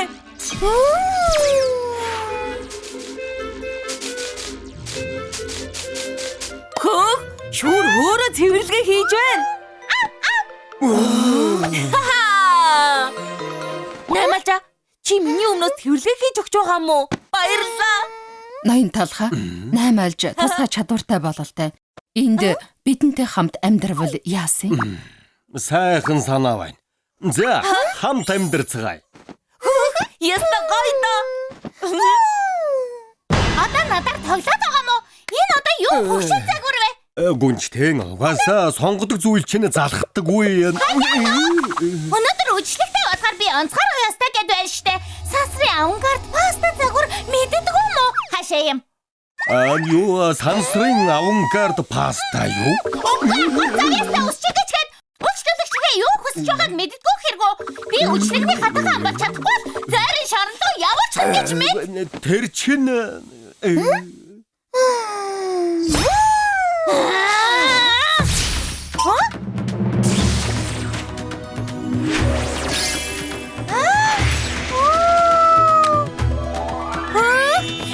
Хөөх, шүүр өөрөө цэвэрлэгээ хийж байна. Наймалжа, чи миний өмнөөс цэвэрлэгээ хийж өгч байгаа юм уу? Баярлалаа. Ноён талхаа 8 алж тусгай чадвартай бололтой. Энд бидэнтэй хамт амьдрал яасан? Сайхан санаа байна. За, хамт амьдрцгаая. Яста гойно. Одоо надаар тоглоод байгаа мó? Энэ одоо юу хөвшин загвар вэ? Гүнчтэн угаасаа сонгодог зүйл чинь залхдаггүй. Өнөөдөр үжлэгтэй болохоор би онцгой ястай гэд байна штэ. Сансрын авангард паста загвар мэддэг юм уу? Хашаа юм. Юу сансрын авангард паста юу? Цагаасаа өсчих гэж хэд үйлчлүүлэгчгээ юу хүсэж байгааг мэддэггүй хэрэггүй. Би үйлчлэгний хатахан амбал чадахгүй. Зайрын шорон руу явуулж гэж мэд. Тэр чинь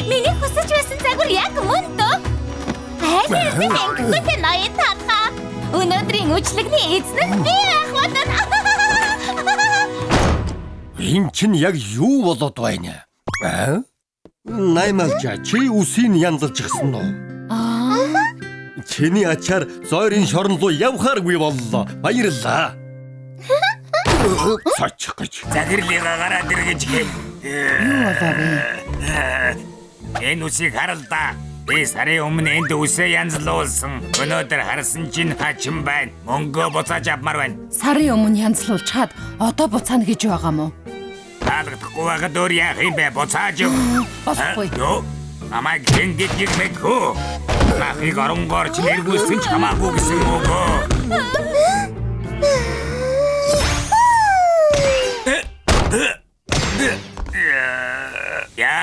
Миний хүсэж байсан загвар яг мөн дөө. Хайрын ангитай ноён таахаа. Өнөөдрийн үйлчлэгний эзэн нь би ах бодно. энэ чинь яг юу болоод байна? Наймалжа чи үсийг янзалж гисэн үү? Чиний ачаар зойрын шорон руу явхааргүй боллоо. Баярлалаа. Сач гэж. Захирлыг гараад иргэж гэв. Юу болоо вэ? Энэ үсийг харал да. Би сарын өмнө энд үсээ янзлуулсан. Өнөөдөр харсан чинь хачин байна. Мөнгө буцааж авмаар байна. Сарын өмнө янзлуулж чад одоо буцаана гэж байгаа мó? Таалагдахгүй байгаад өөр яах юм бэ? Буцааж өг. Болохгүй. Юу? Намайг гингэд гихмэхүү. Нахыг оронгоор ч нэргүүлсэн ч хамаагүй гэсэн үг.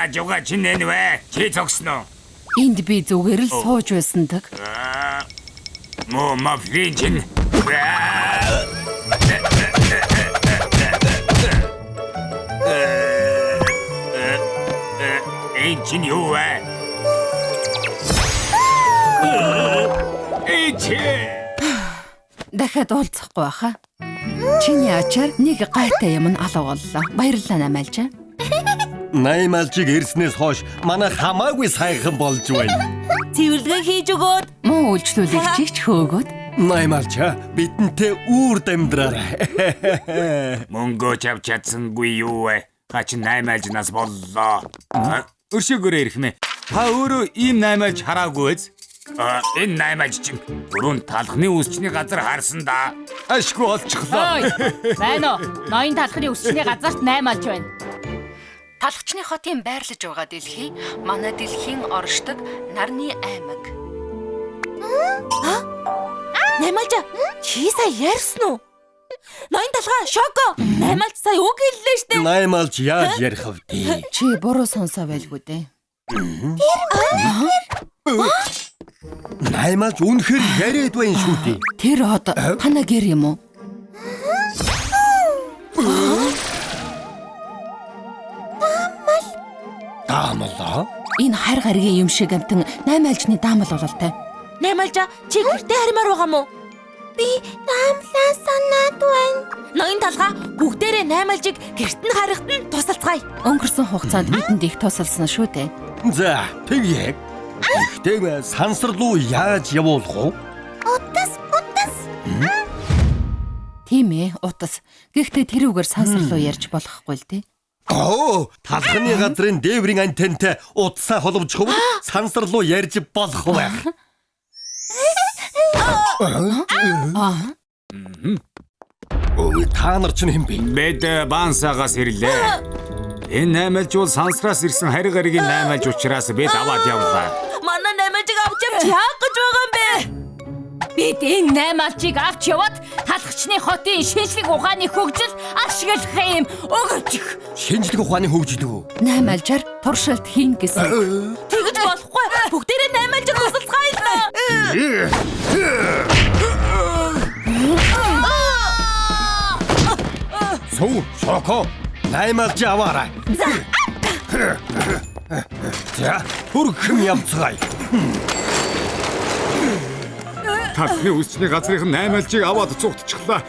яаж угааж нэ вэ? Чи зогсноо. Энд би зүгээр л сууж байсандаг. Мо мафринчин. Энчин юу вэ? Дахиад уулзахгүй баха. Чиний ачаар нэг гайтай юм нь алга боллоо. Баярлалаа Наймаалжаа. Наймаалжийг ирснээс хойш манай хамаагүй сайхан болж байна. Цэвэрлэгээ хийж өгөөд. Мөн үйлчлүүлэгчийг ч хөөгөөд. Наймаалжаа бидэнтэй үрд амьдраарай. Мөнгөө чав чадсангүй юу вэ? Хачин Наймаалжнаас боллоо. Өршөөгөөрөө ирэх мэ. Та өөрөө ийм Наймаалж хараагүй биз? Энэ Наймаалж чинь дөрөв талхны үсчний газар харсан да. Ашгүй олчихлоо. Байна уу? Ноён талхны өсчний газарт Наймаалж байна. Талхчны хотын байрлаж байгаа дэлхий манай дэлхийн оршдог нарны аймаг. Наймаалжаа чи сая ярьсан уу? Ноён талхаа шоко. Наймаалж сая үг хэллээ штэ. Наймаалж яаж ярих вэ? Чи буруу сонсоо байлгүй дээ. Наймаалж үнэхээр яриад байна шүү дээ. Тэр хот танаа гэр юм уу? Даамлаа. Энэ хар гаригийн юм шиг амтан Наймаалжны даамал бололтой. Наймаалжаа чи гэртээ харимаар байгаа мó? Би даамлаа санаад байна. Ноён талхаа бүгдээрээ Наймаалжийг гэрт нь харихад нь тусалцгаая. Өнгөрсөн хугацаанд бидэнд их тусалсан шүү дээ. За, тэгье. Тэгвэл сансар руу яаж явуулах вэ? Утас. Тийм ээ, утас. Гэхдээ тэрүүгээр сансар руу ярьж болохгүй л дээ. Оо, талхны газрын дээврийн антентай утсаа холбочих бол сансар руу ярьж болох байх. Өө, та нар чинь хэм бэ? Бид бансаагаас ирлээ. Энэ Наймаалж бол сансраас ирсэн хари гаригийн Наймаалж учраас бид аваад явлаа. Манай Наймаалжийг авч явж яах гэж байгаа юм бэ? Бид энэ Наймаалжийг авч яваад талхчны хотын шинжлэх ухааны хөгжил ашиглах юм өгөөчих. Шинжлэх ухааны хөгжил үү? Наймаалжаар туршилт хийн гэсэн. Тэгэж болохгүй. Бүгдээрээ Наймаалжийг тусалцгаая л да. Суу, шоко. Наймаалж аваарай. За, хүрхэм явцгаая. Талхны үсчний газрын Наймаалжийг аваад цугтчихлаа.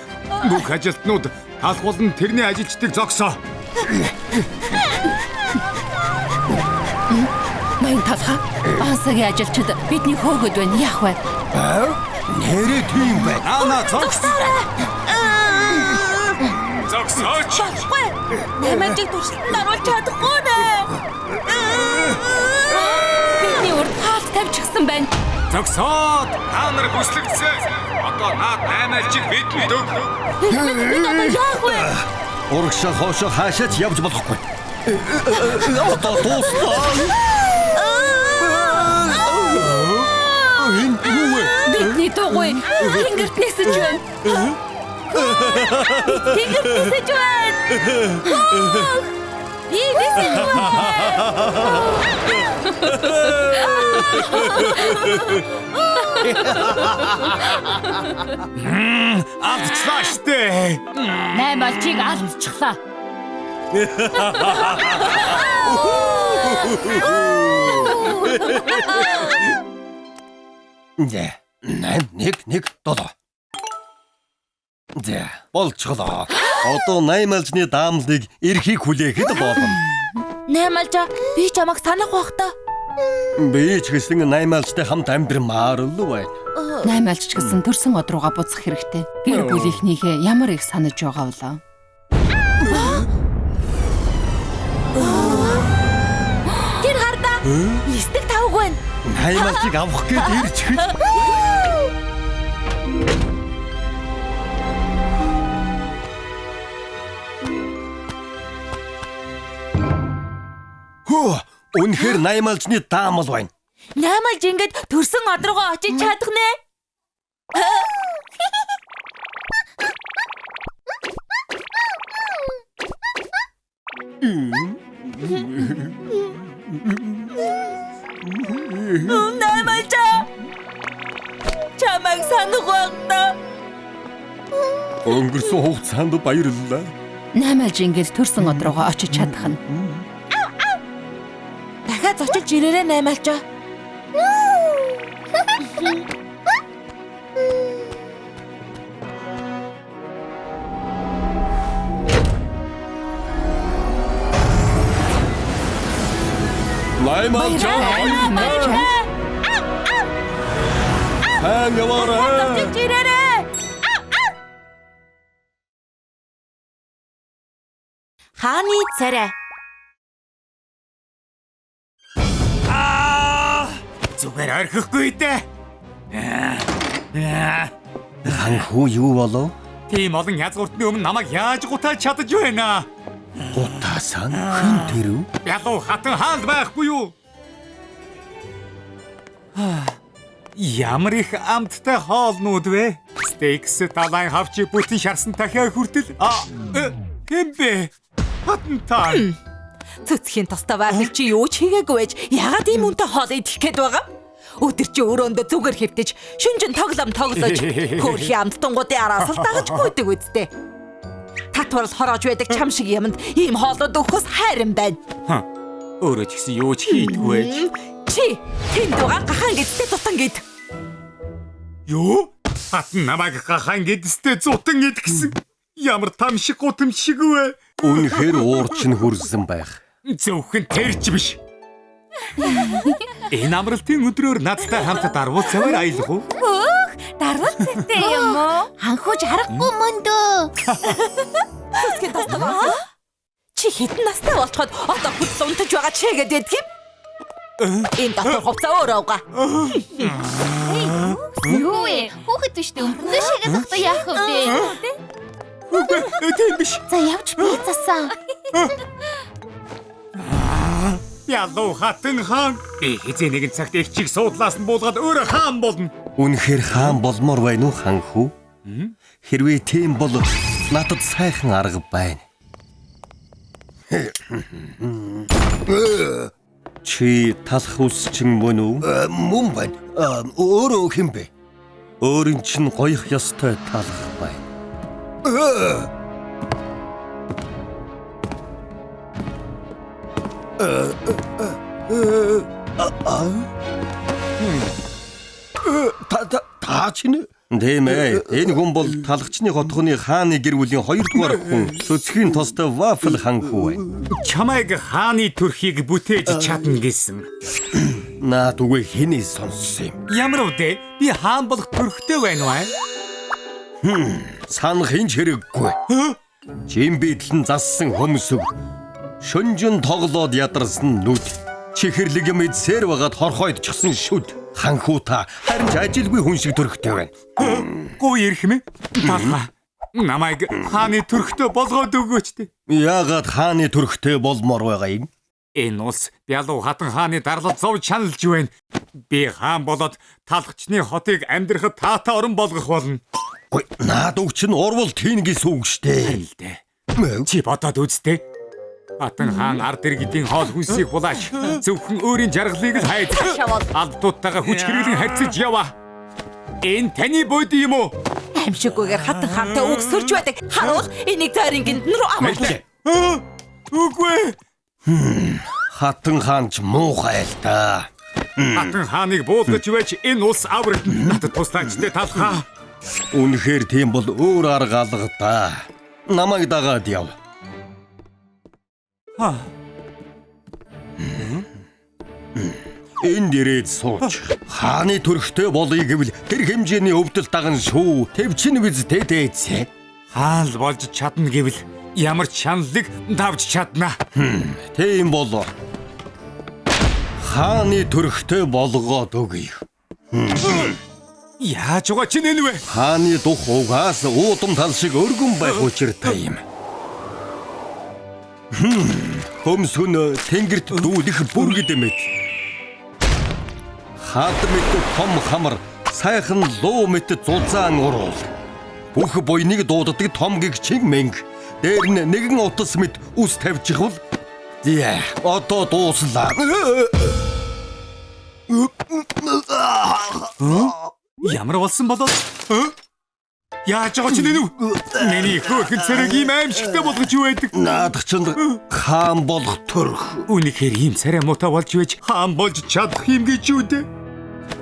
Бүх ажилтнууд талх болон тэрний ажилчдыг зогсоо. Ноён талхаа бансагийн ажилчид бидний хөөгд байна. Яах вэ? Нэрээ тийм бай. Ана зогсоорой. Зогсооч. Болохгүй. Наймаалжийг туршилтанд оруулж чадахгүй нэ. Бидний урд хаалт тавьчихсан байна. Зогсоод та нар бүслэгдсэн. Одоо наад Наймаалжийг бидэнд өг. Бид одоо яах вэ? Урагшаа хоошоо хаашаач явж болохгүй. Одоо дуустал. Энэ юу вэ? Бидний дугуй тэнгэрт нисэж байна. Тэнгэрт нисэж байна. Би нисэж байна. Алдчихлаа штэ. Наймаалжийг алдчихлаа. За, 8-1-1 долоо. За, болчихлоо. Одоо Наймаалжны даамлыг эрхийг хүлээхэд болно. Наймаалжаа би чамайг санах бах та. Би ч гэсэн Наймаалжтай хамт амьдрмаар л байна. Наймаалж ч гэсэн төрсөн од руугаа буцах хэрэгтэй. Гэр бүлийнхнийхээ ямар их санаж байгаа болоо. Тэр хардаа. Листик тавг байна. Наймаалжийг авах гээд ирж гэж. Хөө, үнэхээр Наймаалжны даамал байна. Наймаалж ингэж төрсөн од руугаа очиж чадах нэ. Наймалжаа. Чамайг санах багтаа. Өнгөрсөн хугацаанд баярлалаа. Наймаалж ингэж төрсөн од руугаа очиж чадах нь. Дахиад зочилж ирээрэй Наймалжаа. Наймаалжаа. Хангавара. Зочилж ирээрэй. Хааны царай. Зүгээр орхихгүй дээ. Ханху юу болов? Тийм олон язгууртны өмнө намайг яаж гутааж чадаж байна? Гутаасан хэн тэр үү? Ялуу хатан хаалт байхгүй юу? Ямар их амттай хоолнууд вэ? Стейкс талайн хавчи бүтэн шарсан дахиад хүртэл. Хэм бэ? Хатантаа. Цэцгийн тостоо байхад чи юу ч хийгээгүй байж ягаад ийм үнэтэй хоол идэх гээд байгаа? Өдөр чи өрөөндөө зүгээр хэвтэж, шүнжин тоглоом тоглож, хөөрхи амттангуудын араас л дагаж гүйдэг үсттэй. Татварл хороож байдаг чам шиг юмд ийм хоолууд өгөхөөс хайран байна. Өөрөө ч гэсэн юу ч хийдгүй байж. Чи тэнд байгаа гахаан гэдэгтэй тутан гээд. Юу? Хатан намайг гахаан гэдэгтэй зутан гэдгсэн. Ямар там шиг гутам шиг вэ? Үнэхээр уурч нь хүрсэн байх. Зөвхөн тэрч биш. Энэ амралтын өдрөөр надтай хамт дарвуу цаваар аялах уу? Дарвал зэтэй юм уу? Ханхууж харахгүй мөн дөө. Цэцгийн тостоо байгаа. Чи хэдэн настай болчиход одоо хөдөл унтаж байгаа ч хийгээд байдаг юм? Энэ дотор хувцас өөрөө угаа. Юу вэ? Хүүхэд төштэй өмдөө шигээ тогтоо яах вэ? Тийм биш. За явж би засаа. Ялуу хатан хаан. Би хэзээ нэгэн цагт их чиг суудлаас нь буулгаад өөрөө хаан болно. Үнэхээр хаан болмоор байна уу ханху? Хэрвээ тийм бол надад сайхан арга байна. Чи талах үсчин мөн үү? Мөн байна. Өөрөө хэм бэ? Өөрийн чинь гоёх ёстой талах байна. Та чинь тийм ээ. Энэ хүн бол талагчны хотхны хааны гэр бүлийн 2 дугаар хүн. Цэцгийн тостой вафл ханху байна. Чамайг хааны төрхийг бүтээж чадна гэсэн. Наад үгүй хэний сонссон юм? Ямар үдэ? Би хаан болох төрхтэй байна уу? Санах хинч хэрэггүй. Жим бидлэн зассан хөмсөг. Шүнжин тоглоод ядарсан нүд. Чихэрлэг юм эдсээр байгаад хорхойд чгсэн шүд. Ханху та харин ч ажилгүй хүн шиг төрхтэй байна. Гоо ирэх мэ? Талха. Намайг хааны төрхтэй болгоод өгөөч дээ. Яагаад хааны төрхтэй болмоор байгаа юм? Энэ улс Ялуу хатан хааны дарлал зов чаналж байна. Би хаан болоод талхчны хотыг амьдрахад таатай орон болгох болно. Ой, наад үг чинь урвал тийм гэсэн үг штэ. Чи бодоод үзтээ. Хатан хаан ард иргэдийн хоол хүнсийг булаач. Зөвхөн өөрийн жаргалыг л хайж. Алдуудтайгаа хүч хэрэглэн харьцаж яваа. Энэ таны боди юм уу? Амшиггүйгээр хатан хаантай өгсөрч байдаг. Харуул энийг тойрон гинтэн рүү амуулж. Үгүй. Хатан хаан ч муухай л та. Хатан хааныг буулгаж байж энэ улс аврагд надад туслаач дээ талхаа. Үнэхээр тийм бол өөр арга алга та. Намайг дагаад яв. Энд ирээд сууч. Хааны төрхтэй болъё гэвэл тэр хэмжээний өвдөл даган шүү. Тэвчин биз тэтэйцээ. Хаал болж чадна гэвэл ямар ч шаналлыг давж чадна. Тийм бол хааны төрхтэй болгоод өгье. Яаж угаа чинь энэ вэ? Хааны дух угаас уудам тал шиг өргөн байх учиртай юм. Хөмсгөн тэнгэрт дүүлэх бүргэд мэд. Хад мэд том хамар сайхан луу мэд зузаан уруул. Бүх буйныг дууддаг том гэгчиг мэнг. Дээр нь нэгэн утас мэд ус тавьчихвал Яа, одоо дууслаа. Ямар болсон болоод? Яаж байгаа ч нэнүү? Миний хөөхөн царайг ийм аимшигтай болгож юу байдаг? Наадах чанд хаан болох төрх. Үнэхээр ийм царай муутай болж байж хаан болж чадах юм гэж юу дээ?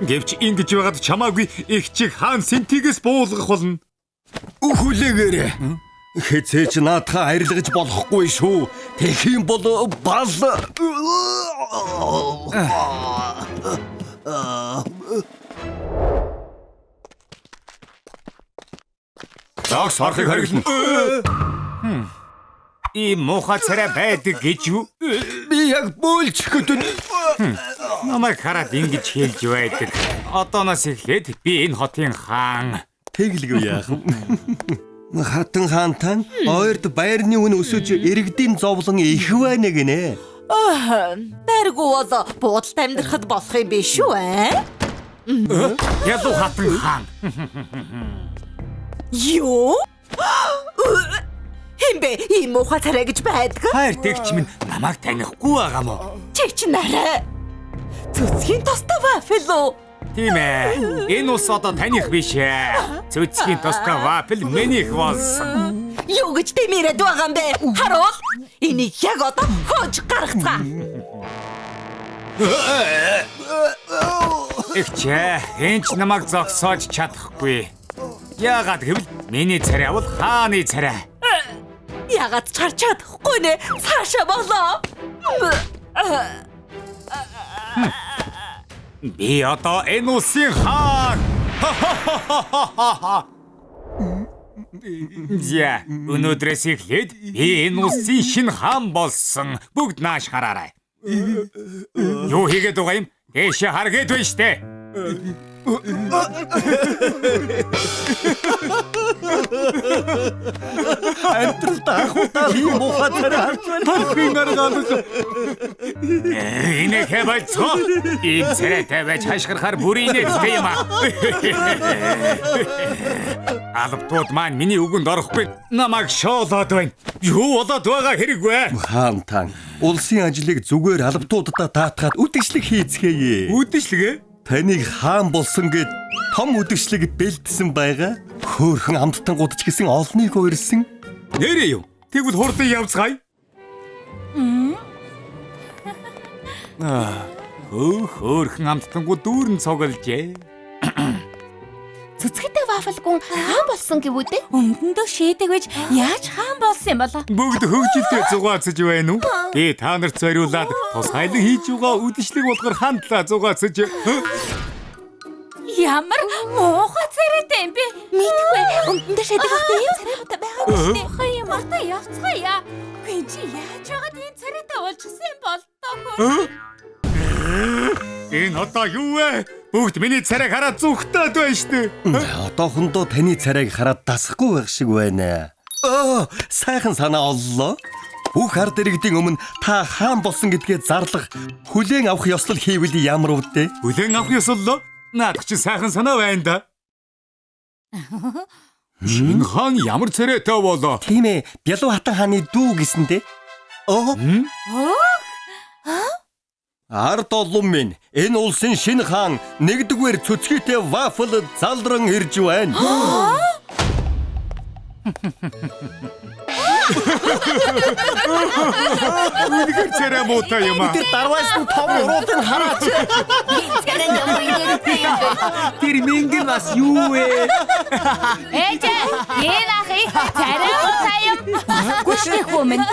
Гэвч ингэж байгаад чамаагүй их чих хаан сентигээс буулгах болно. Хүлээгээрэй. Хэцээч наадхаа арилгаж болохгүй шүү. Тэгэх юм бол бал. Загс харахыг харгална. Ийм муухай царай байдаг гэж юу? Би яг бөөлчихөд Намайг хараад ингэж хэлж байдаг. Одооноос эхлээд би энэ хотын хаан. тэглэв яах вэ? Хатан хаантан ойрд байрны үн өсөж иргэдийн зовлон их байна гинэ. Тэргүй бол буудалд амьдрахад болох юм биш үү? Ядуу хатан хаан. Юу? Хэмбэ ийм муухай царай гэж байдаг? Хайр тэгч минь намайг танихгүй байгаа мó. Чи ч нарай. Цэцгийн тостой вафел үү? Тийм ээ. Энэ ус одоо таних биш ээ. Цэцгийн тостой вафел минийх болсон. Юу гэж тэмээрэд байгаа юм бэ? Харуул. Энийг яг одоо хож гаргацгаа. Ихчээ, энэч намайг зогсоож чадахгүй. Яагаад гэвэл миний царай бол хааны царай. Ягаад ч харж чадахгүй нэ? Цаашаа болоо. Би одоо энэ усын хаан. Я, өнөөдрөөс эхлээд би энэ усын шинэ хаан болсон. Бүгд нааш хараарай. Юу хийгээд байгаа юм? Дэшээ харгээд байна штэ. Амтрал таахуудаа ийм муухай царай харж байна. Тархин аргаалж. Энэ хэвэцгоо. Ийм царайтай байж хашгирахаар бүрийн нэгтэй юм аа. Албатууд маань миний үгэнд орохгүй. Намайг шоолоод байна. Юу болоод байгаа хэрэгвэ? Хаантан улсын ажлыг зүгээр албатуудаа даатгаад үдшилэг хийцгээе. Үдэшлэгэ? Таныг хаан болсон гэд том үдшилэг бэлдсэн байгаа. Хөөхөн амттангууд ч гэсэн олныг уурсан. Нэрээ юу? Тэгвэл хурдан явцгаая. Хөөхөн амттангууд дүүрэн цуглжээ. Цэцгтэй вафелгүн хаан болсон гэвүдэ? Өмдөндөө шийдэг байж яаж хаан болсон юм болоо? Бүгд хөгжилтэй зугаацж байна уу? Би та нарт зориулаад тусгайлан хийж байгаа үдшилэг болгохоор хандлаа зугаацж. Ямар муухай царайтай юм бэ? Мэдгүй. Өмдөндөө шийдэг байхдаа ийм царайтай байгаа юм шүү дээ. Хаяа мата явцгаая. Гүн чи яаж яагаад ийм царайтай болчихсон юм бол тоо? Энэ одоо юу вэ? Бүгд миний царайг хараад зүхтээд байна штэ. Одоохондоо таны царайг хараад дасахгүй байх шиг байна. Сайхан санаа оллоо. Бүх ард иргэдийн өмнө та хаан болсон гэдгээ зарлах, хүлээн авах ёслол хийвэл ямар үдэ? Хүлээн авах ёслол? Наад чи сайхан санаа байна да. Шинэ хаан ямар царайтай болоо? Тийм ээ, Бялуу хатан хааны дүү гэсэндэ. Ард олон минь, энэ улсын шинэ хаан нэгдүгээр цөцгийтэй вафл залран ирж байна. Үнэхээр царай муутай юм аа. Тэр дарвайс нь том уруудыг хараач. Царай ямар ингэртэй юм бэ? Тэр мингэн бас юу вэ? Ээж, энэ ахыг царай муутай юм. Гүштэй хүмүн.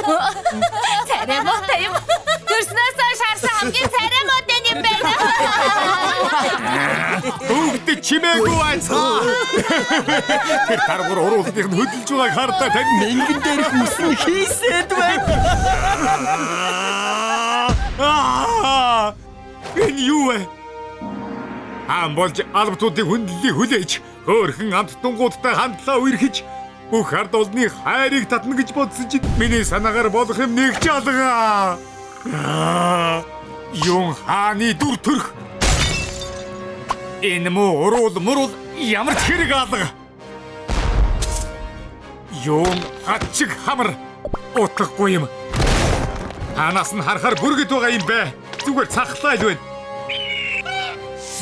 Царай муутай юм. Төрснөөс шаарсан хамгийн царай муутай юм байна. Бүгд чимээгүй байцгаа. Тэр таргуур уруулдыг нь хөдөлж байгааг хардаа тань Мингэн дээрх үсэн хийсэд байна. Энэ юу вэ? Амболж албатуудын хүндлэлийг хүлээж хөөрхөн амттангуудтай хандлаа үерхэж бүх ард олны хайрыг татна гэж бодсон чинь миний санаагаар болох юм нэг ч алга. Юун хааны дүр төрх. Энэ муу урул ямар ч хэрэг алга. Юун хатчиг хамар утгахгүй юм. Танаас нь харахаар бүргэд байгаа юм бэ. Зүгээр цахлаа л байна.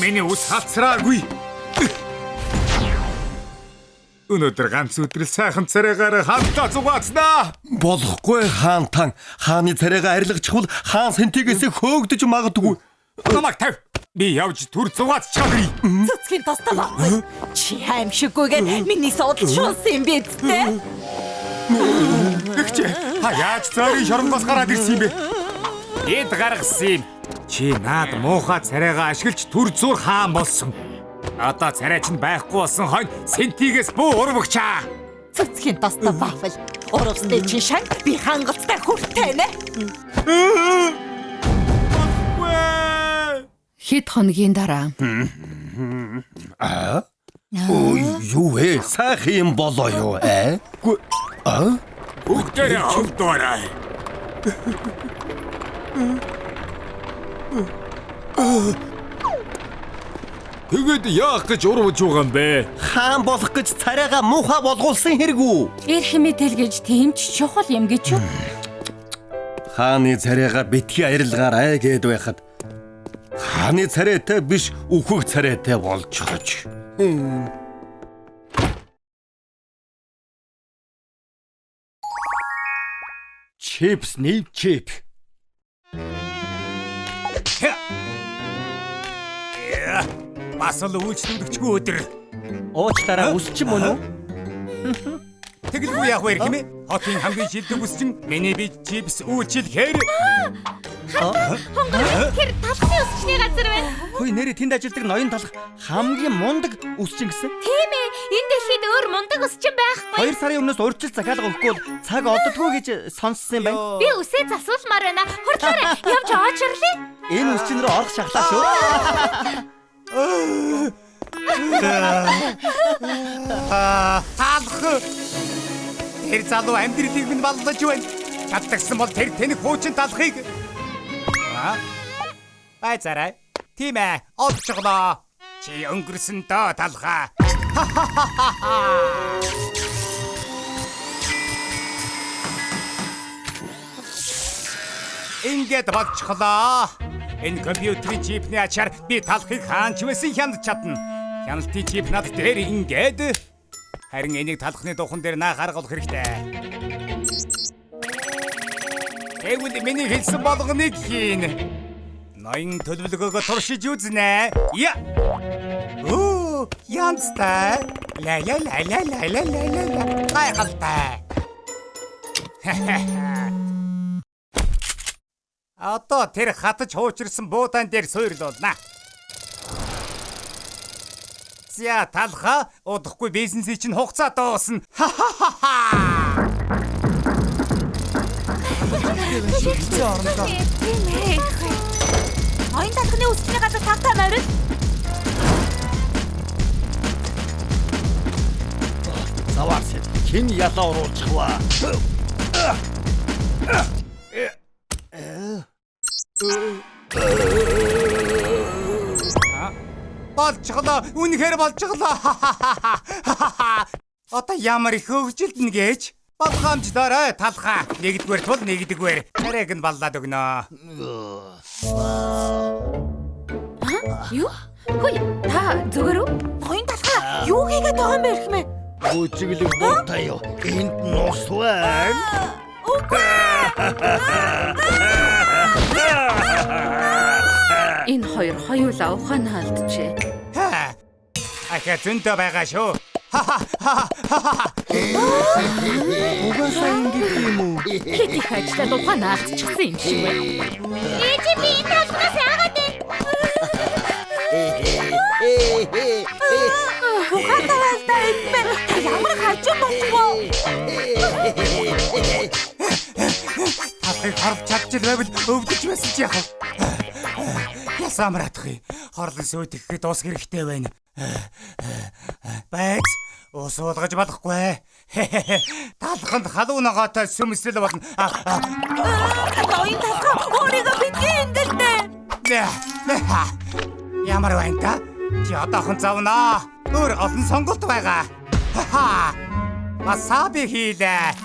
Миний ус хацраагүй. Өнөөдөр ганц өдрөл сайхан царайгаар хамтаа зугаацнаа. Болохгүй хаан тан. Хааны царайгаа арилгачихвал хаан сентигээс хөөгдөж магадгүй. Намайг тав. Би явж түр зугаацчихъя. Цэцгийн тастаа баггүй. Чи аимшиггүйгээр миний содол шунсан юм биз дээ. Игч яаж цаарийн шоронгоос гараад ирсэн юм бэ? Эд гаргасан юм. Чи наад муухай царайгаа ашиглаж түр зур хаан болсон. Одоо царай чинь байхгүй болсон хойно сентигээс бүү урвагчаа. Цэцгийн тастаа багвал урвстай чинь шан би хангалттай хүртэй нэ. Хэд хоногийн дараа Ой, юу вэ? Сайхан юм болоо юу? Бүгдээ авдоорой. Тэгээд яах гэж урвж байгаа юм бэ? Хаан болох гэж царайгаа муухай болгуулсан хэрэгүү. эрх мэдэл гэж тийм ч чухал юм гэж юу? Хааны царайгаа битгий арилгаарай гэд байхад хааны царайтай биш үхэх царайтай болж чаж. Чипс нэв чип. Бас л үйлчлүүлэгчгүй өдөр. Уучлаарай үсч мөн үү? Тэгэлгүй яах вэ хэмээ? Хотын хамгийн шилдэг үс чинь миний би чипс үйлчлэхээр. Тэр талхны өсчний газар байна. Хөөе нэрээ тэнд ажилладаг ноён талах хамгийн мундаг үсчин гэсэн. Тийм ээ. Энэ дэлхийд өөр мундаг өсчин байхгүй. 2 сарын өмнөөс урьдчил захиалга өгөхгүй бол цаг оддоггүй гэж сонссон юм байна. Би үсээ засуулмаар байна. Хурдлаарай. Явж очрлээ. Энэ үсчин рүү орох шахлаа шүү. Таалх. Тэр залуу амьдралыг минь баллаж байна. Чаддагсан бол тэр тэнэг хуучин талхыг. Байцаарай. Тийм ээ. Олцголоо. Чи өнгөрсөн доо талхаа. Ингээд болчихлоо. Энэ компьютерийн чипний ачаар би талхыг хаанч байсан хянд чадна. Хяналтын чип над дээр ингээд. Харин энийг талхны духан дээр наа гаргах хэрэгтэй. Тэгвэл миний хэлсэн болгоныг хийн. Ноён төлөвлөгөөгөө туршиж үзнэ. Я. Оо, янзтай. Ла. Гайхалтай. Одоо тэр хатаж хуучирсан буудаан дээр суйрлуулна. За талха удахгүй бизнесийн чинь хугацаа дуусна. Оюун талхны үсчний газар тавтаа морил. Заваарс. Хэн ялаа оруулчихваа. Болчихлоо. Үнэхээр болчихлоо. Одоо ямар их хөвгөлд нэгэж болгоомжлоорой талхаа. Нэгдүгээр тул нэгдүгээр. Тарайг нь баллаад өгнө. Юу? Хөөе. Та зүгээр үү? Оюун талхаа юу хийгээд байгаа юм бэ хэмээ? Үжиглэг буутай юу? Энд нус байна. энэ хоёр хоёулаа ухаанаа алджээ. Ахаа зөндөө байгаа шүү. Угаасаа ингэж юм уу? Хэд их ажиллаад ухаанаа алдчихсан юм шиг байна. Ээж би энэ талхнаас яагаад вэ? Ухаалтайвалтай энэ ямар хажуу болчихвоо. Хатыг харж чадчих байвал өвдөж байсан чи яах вэ? Ясаамраатах юм. Хорлон сүйд ихэд ус хэрэгтэй байна. Байц ус уулгаж болохгүй. Талханд халуун ногоотой сүмсэл болно. Оюун талхаа өөрийгөө битгий эндэлдэ. Ямар байна та? Чи одоохон завнаа. Өөр олон сонголт байгаа. Васаби хийлээ.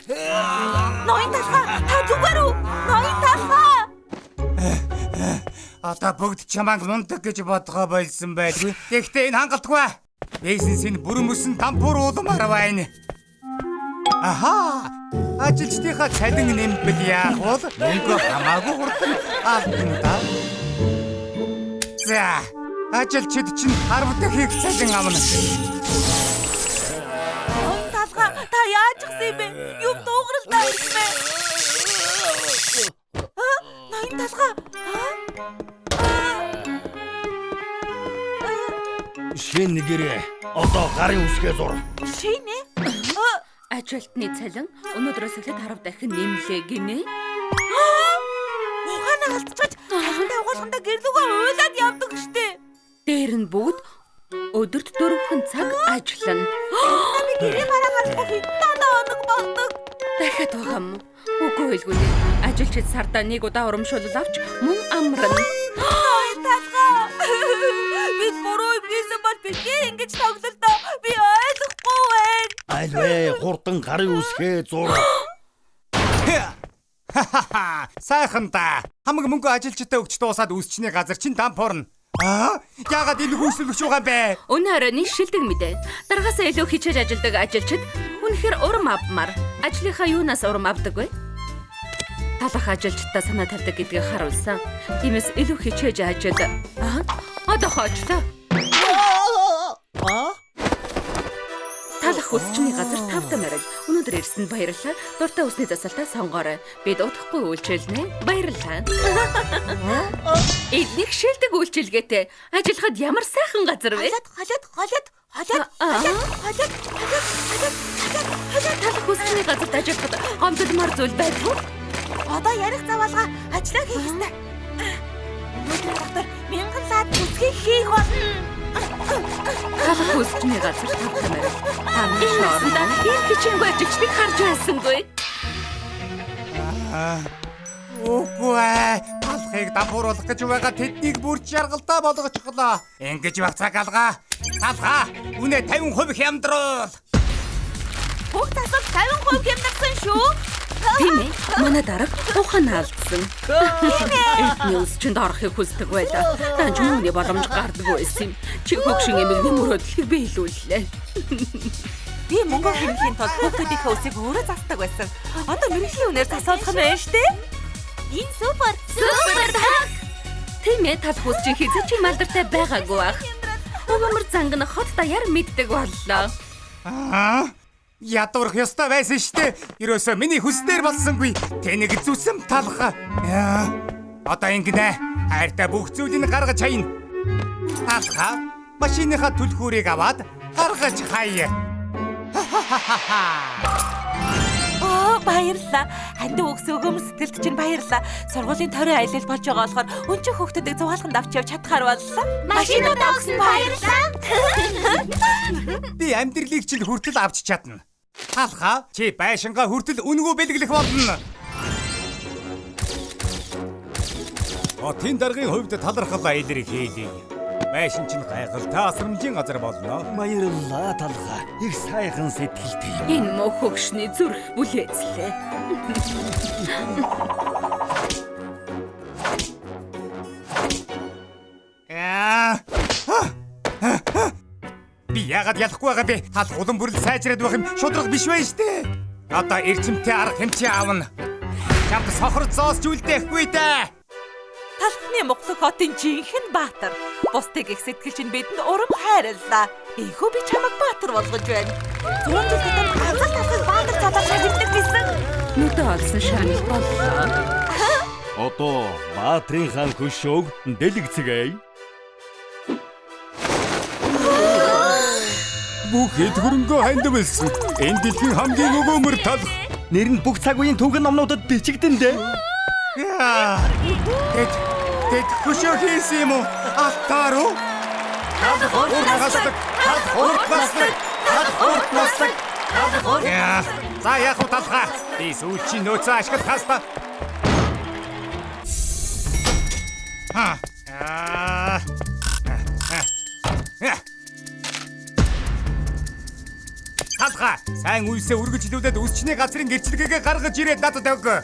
Ноён талхаа та зүгээр үү? Ноён талхаа. Одоо бүгд чамааг мундаг гэж бодгоо болсон байлгүй. Гэхдээ энэ хангалтгүй. Бизнесийн бүрэн мөсөн тампуур уулмаар байна. Аха! Ажилчдынхаа цалин нэмбэл яах вэ? Мөнгө хамаагүй хурдан алдна да. За, ажилчид чинь 10 дахин их цалин авна. Ноён талхаа та яаж гисэн бэ? Юу дуугаралтай бэ? Ноён талхаа. Шин нэгэрээ. Одоо гарын үсгээ зур. Шинэ? Ажилтны цалин өнөөдрөөс эхлээд 10 дахин нэмлээ гинэ. Ухаанаа алдчихаж талхтай угаалгандаа гэрлүүгээ уйлаад явдаг штэ. Дээр нь бүгд өдөрт 4 цаг ажиллана. Би гэрээ мараагаад хитана оног болдог. Дахиад байгаа юм. Үгүй хэлгүй. Ажилчид сардаа нэг удаа урамшуулал авч мөн амрана. Талхаа. Бид буруу хийсэн бол битгий ингэж тоглолтоо. Би ойлгохгүй байна. Айлвэ хурдан гарын үсгээ зур. Сайхан да. Хамаг мөнгө ажилчдаа өгч дуусаад үсчний газар чинь дампуурна. Яагаад энэ хүүслэгч байгаа юм бэ? Өнөөдөр нэг шилдэг мэдээ. Даргаасаа илүү хичээж ажилладаг ажилчид үнэхээр урам авмаар. Ажлынхаа юунаас урам авдаг вэ? Талах ажилчдаа санаа тавьдаг гэдгийг харуулсан. Тиймээс илүү хичээж ажил. Одоо хоочлоо. Талах үсчний газар 5 тамирал. Өнөөдөр ирсэнд баярлалаа. Дуртай үсний засалтаа сонгоорой. Бид удахгүй үйлчилнэ. Баярлалаа. Эднийг шилдэг үйлчилгээтэй. Ажиллахад ямар сайхан газар вэ? Талах үсчний газарт ажиллахад гомдолмор зүйл байдаг. Одоо ярих заваалга ажиллаа хийх ёстой. Өнөөдөр доктор 1000 лаад үсгийг хийх болно. Талах үсчний газар 5 тамирал. Хамгийн орондоо энэ хичээнгүй ажилчдыг харж байсангүй. Үгүй. Талхыг дампууруулах гэж байгаа тэднийг бүрч яргалдаа болгочихлоо. Ингэж байх цаг алгаа. Талхаа, үнэ 50% хямдруул. Бүгд асуулт 50% хямдарсан шүү. Тийм ээ. Манай дарга ухаан алдсан. Эдний үсчинд орохыг хүсдэг байлаа. Данч үүний боломж гардаггүй байсан юм. Чи хөгшин эмэгний мөрөөдлийг биелүүллээ. Би мөнгө хэмжээний тулд хүүхдүүдийнхээ үсийг өөрөө засдаг байсан. Одоо мэрэгжлийн үнээр засуулах нь байна штэ. Энэ супер. Тийм ээ. Талах үсчин хийцээ чи малдартай байгаагүй бах. Өгөөмөр зангана хот даяар мэддэг боллоо. Ядуурх ёстой байсан штэ. Ерөөсөө миний хүсдээр болсонгүй. Тэнийг зүсэм талах. Одоо ингэнэ. Хайртай бүх зүйлийг гаргаж хаяна. Талах. Машиныхаа түлхүүрийг аваад гаргаж хаяа. Баярлалаа. Хандив өгс өгөөмөр сэтгэлд чинь баярлалаа. Сургуулийн тойрон аялал болж байгаа болохоор өнчин хүүхдүүдийг зугаалганд авч явж чадхаар боллоо. Машинуудаа өгсөн баярлалаа. Би амьдралыг чинь хүртэл авч чадна. Талхаа, чи байшингаа хүртэл үнгүү бэлгэлэх болно. Хотын даргын хувьд талархал илэрх хийлээ. Байшин чинь гайхалтай асрамжийн газар болно. Баярлалаа талхаа. Их сайхан сэтгэлтэй. Энэ мөх хөгшний зүрх бүлээцлээ. Би яагаад ялахгүй байгаа бэ? Талх улам бүрэл сайжраад байх юм шудраг биш байх штэ. Одоо эрчимтэй арга хэмжээ аавна. Чамд сохор зоосч үлдээхгүй дээ. Талхны Монгол хотын жинхэнэ баатар. Бусдыг их сэтгэл чинь бидэнд урам хайрлаа. Ийхүү би чамайг баатар болгож байна. 100 жил татам ганцаар талхыг баатар залаад шагналдаг гэсэн. Нүдэ олсон шагнал боллоо. Одоо Баатрин хаан хөшөөг дэлгэцгээе. Бүх хэд хөрөнгөө хандвалсан. Энэ дэлхийн хамгийн өгөөмөр талх. Нэр нь бүх цаг үеийн түүхэн номнуудад бичигдэн дээ. Тэд хөшөө хийсэн юм уу? Алтааруу? За яах вэ талхаа? Би сүүлчийн нөөцөө ашиглах хаста. Талхаа талха. Сайн үйлсээ үргэлжлүүлээд үсчний газрын гэрчлэгээ гаргаж ирээд надад өгөө.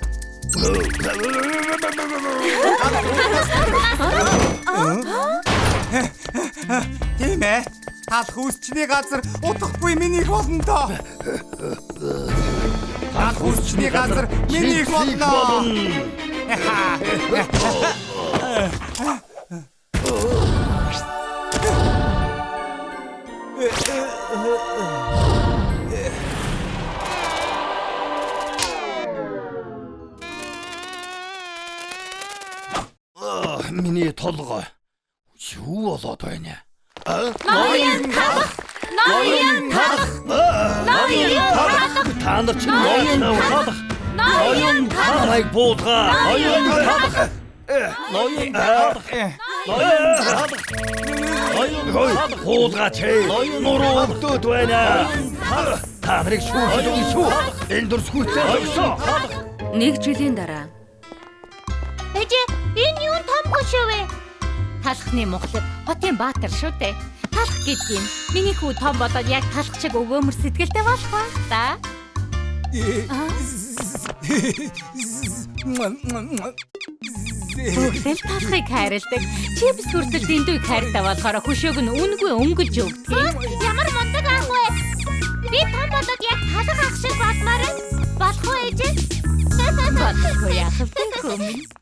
Тийм ээ. Талх үсчний газар утгахгүй миний их болно доо. Талх үсчний газар миний их болно. Миний толгой юу болоод байна? Ноён талх. Та нар чинь ноён талх буудгаа. Ноён талх буудгаа чээ. Нуруу өгдөөд байна. Та нарыг шүү. Энэ дурсгүйтэй өгсөө. Нэг жилийн дараа. Эжээ, энэ юу том хөшөө вэ? Талхны Монголд хотын баатар шүү дээ. Талх гэдэг юм. Миний хүү том болоод яг талх шиг өвөөмөр сэтгэлтэй болох ба. Да. Бүгдэл талхыг хайрладаг. Чи бас хүртэл дэндүү хайртай болохоор хөшөөг нь үнгүй өнгөлж өгдөг. Ямар мундаг ах вэ? Би том болоод яг талх ах шиг болмоор байна. Болох уу ээжээ? Болохгүй яах вэ?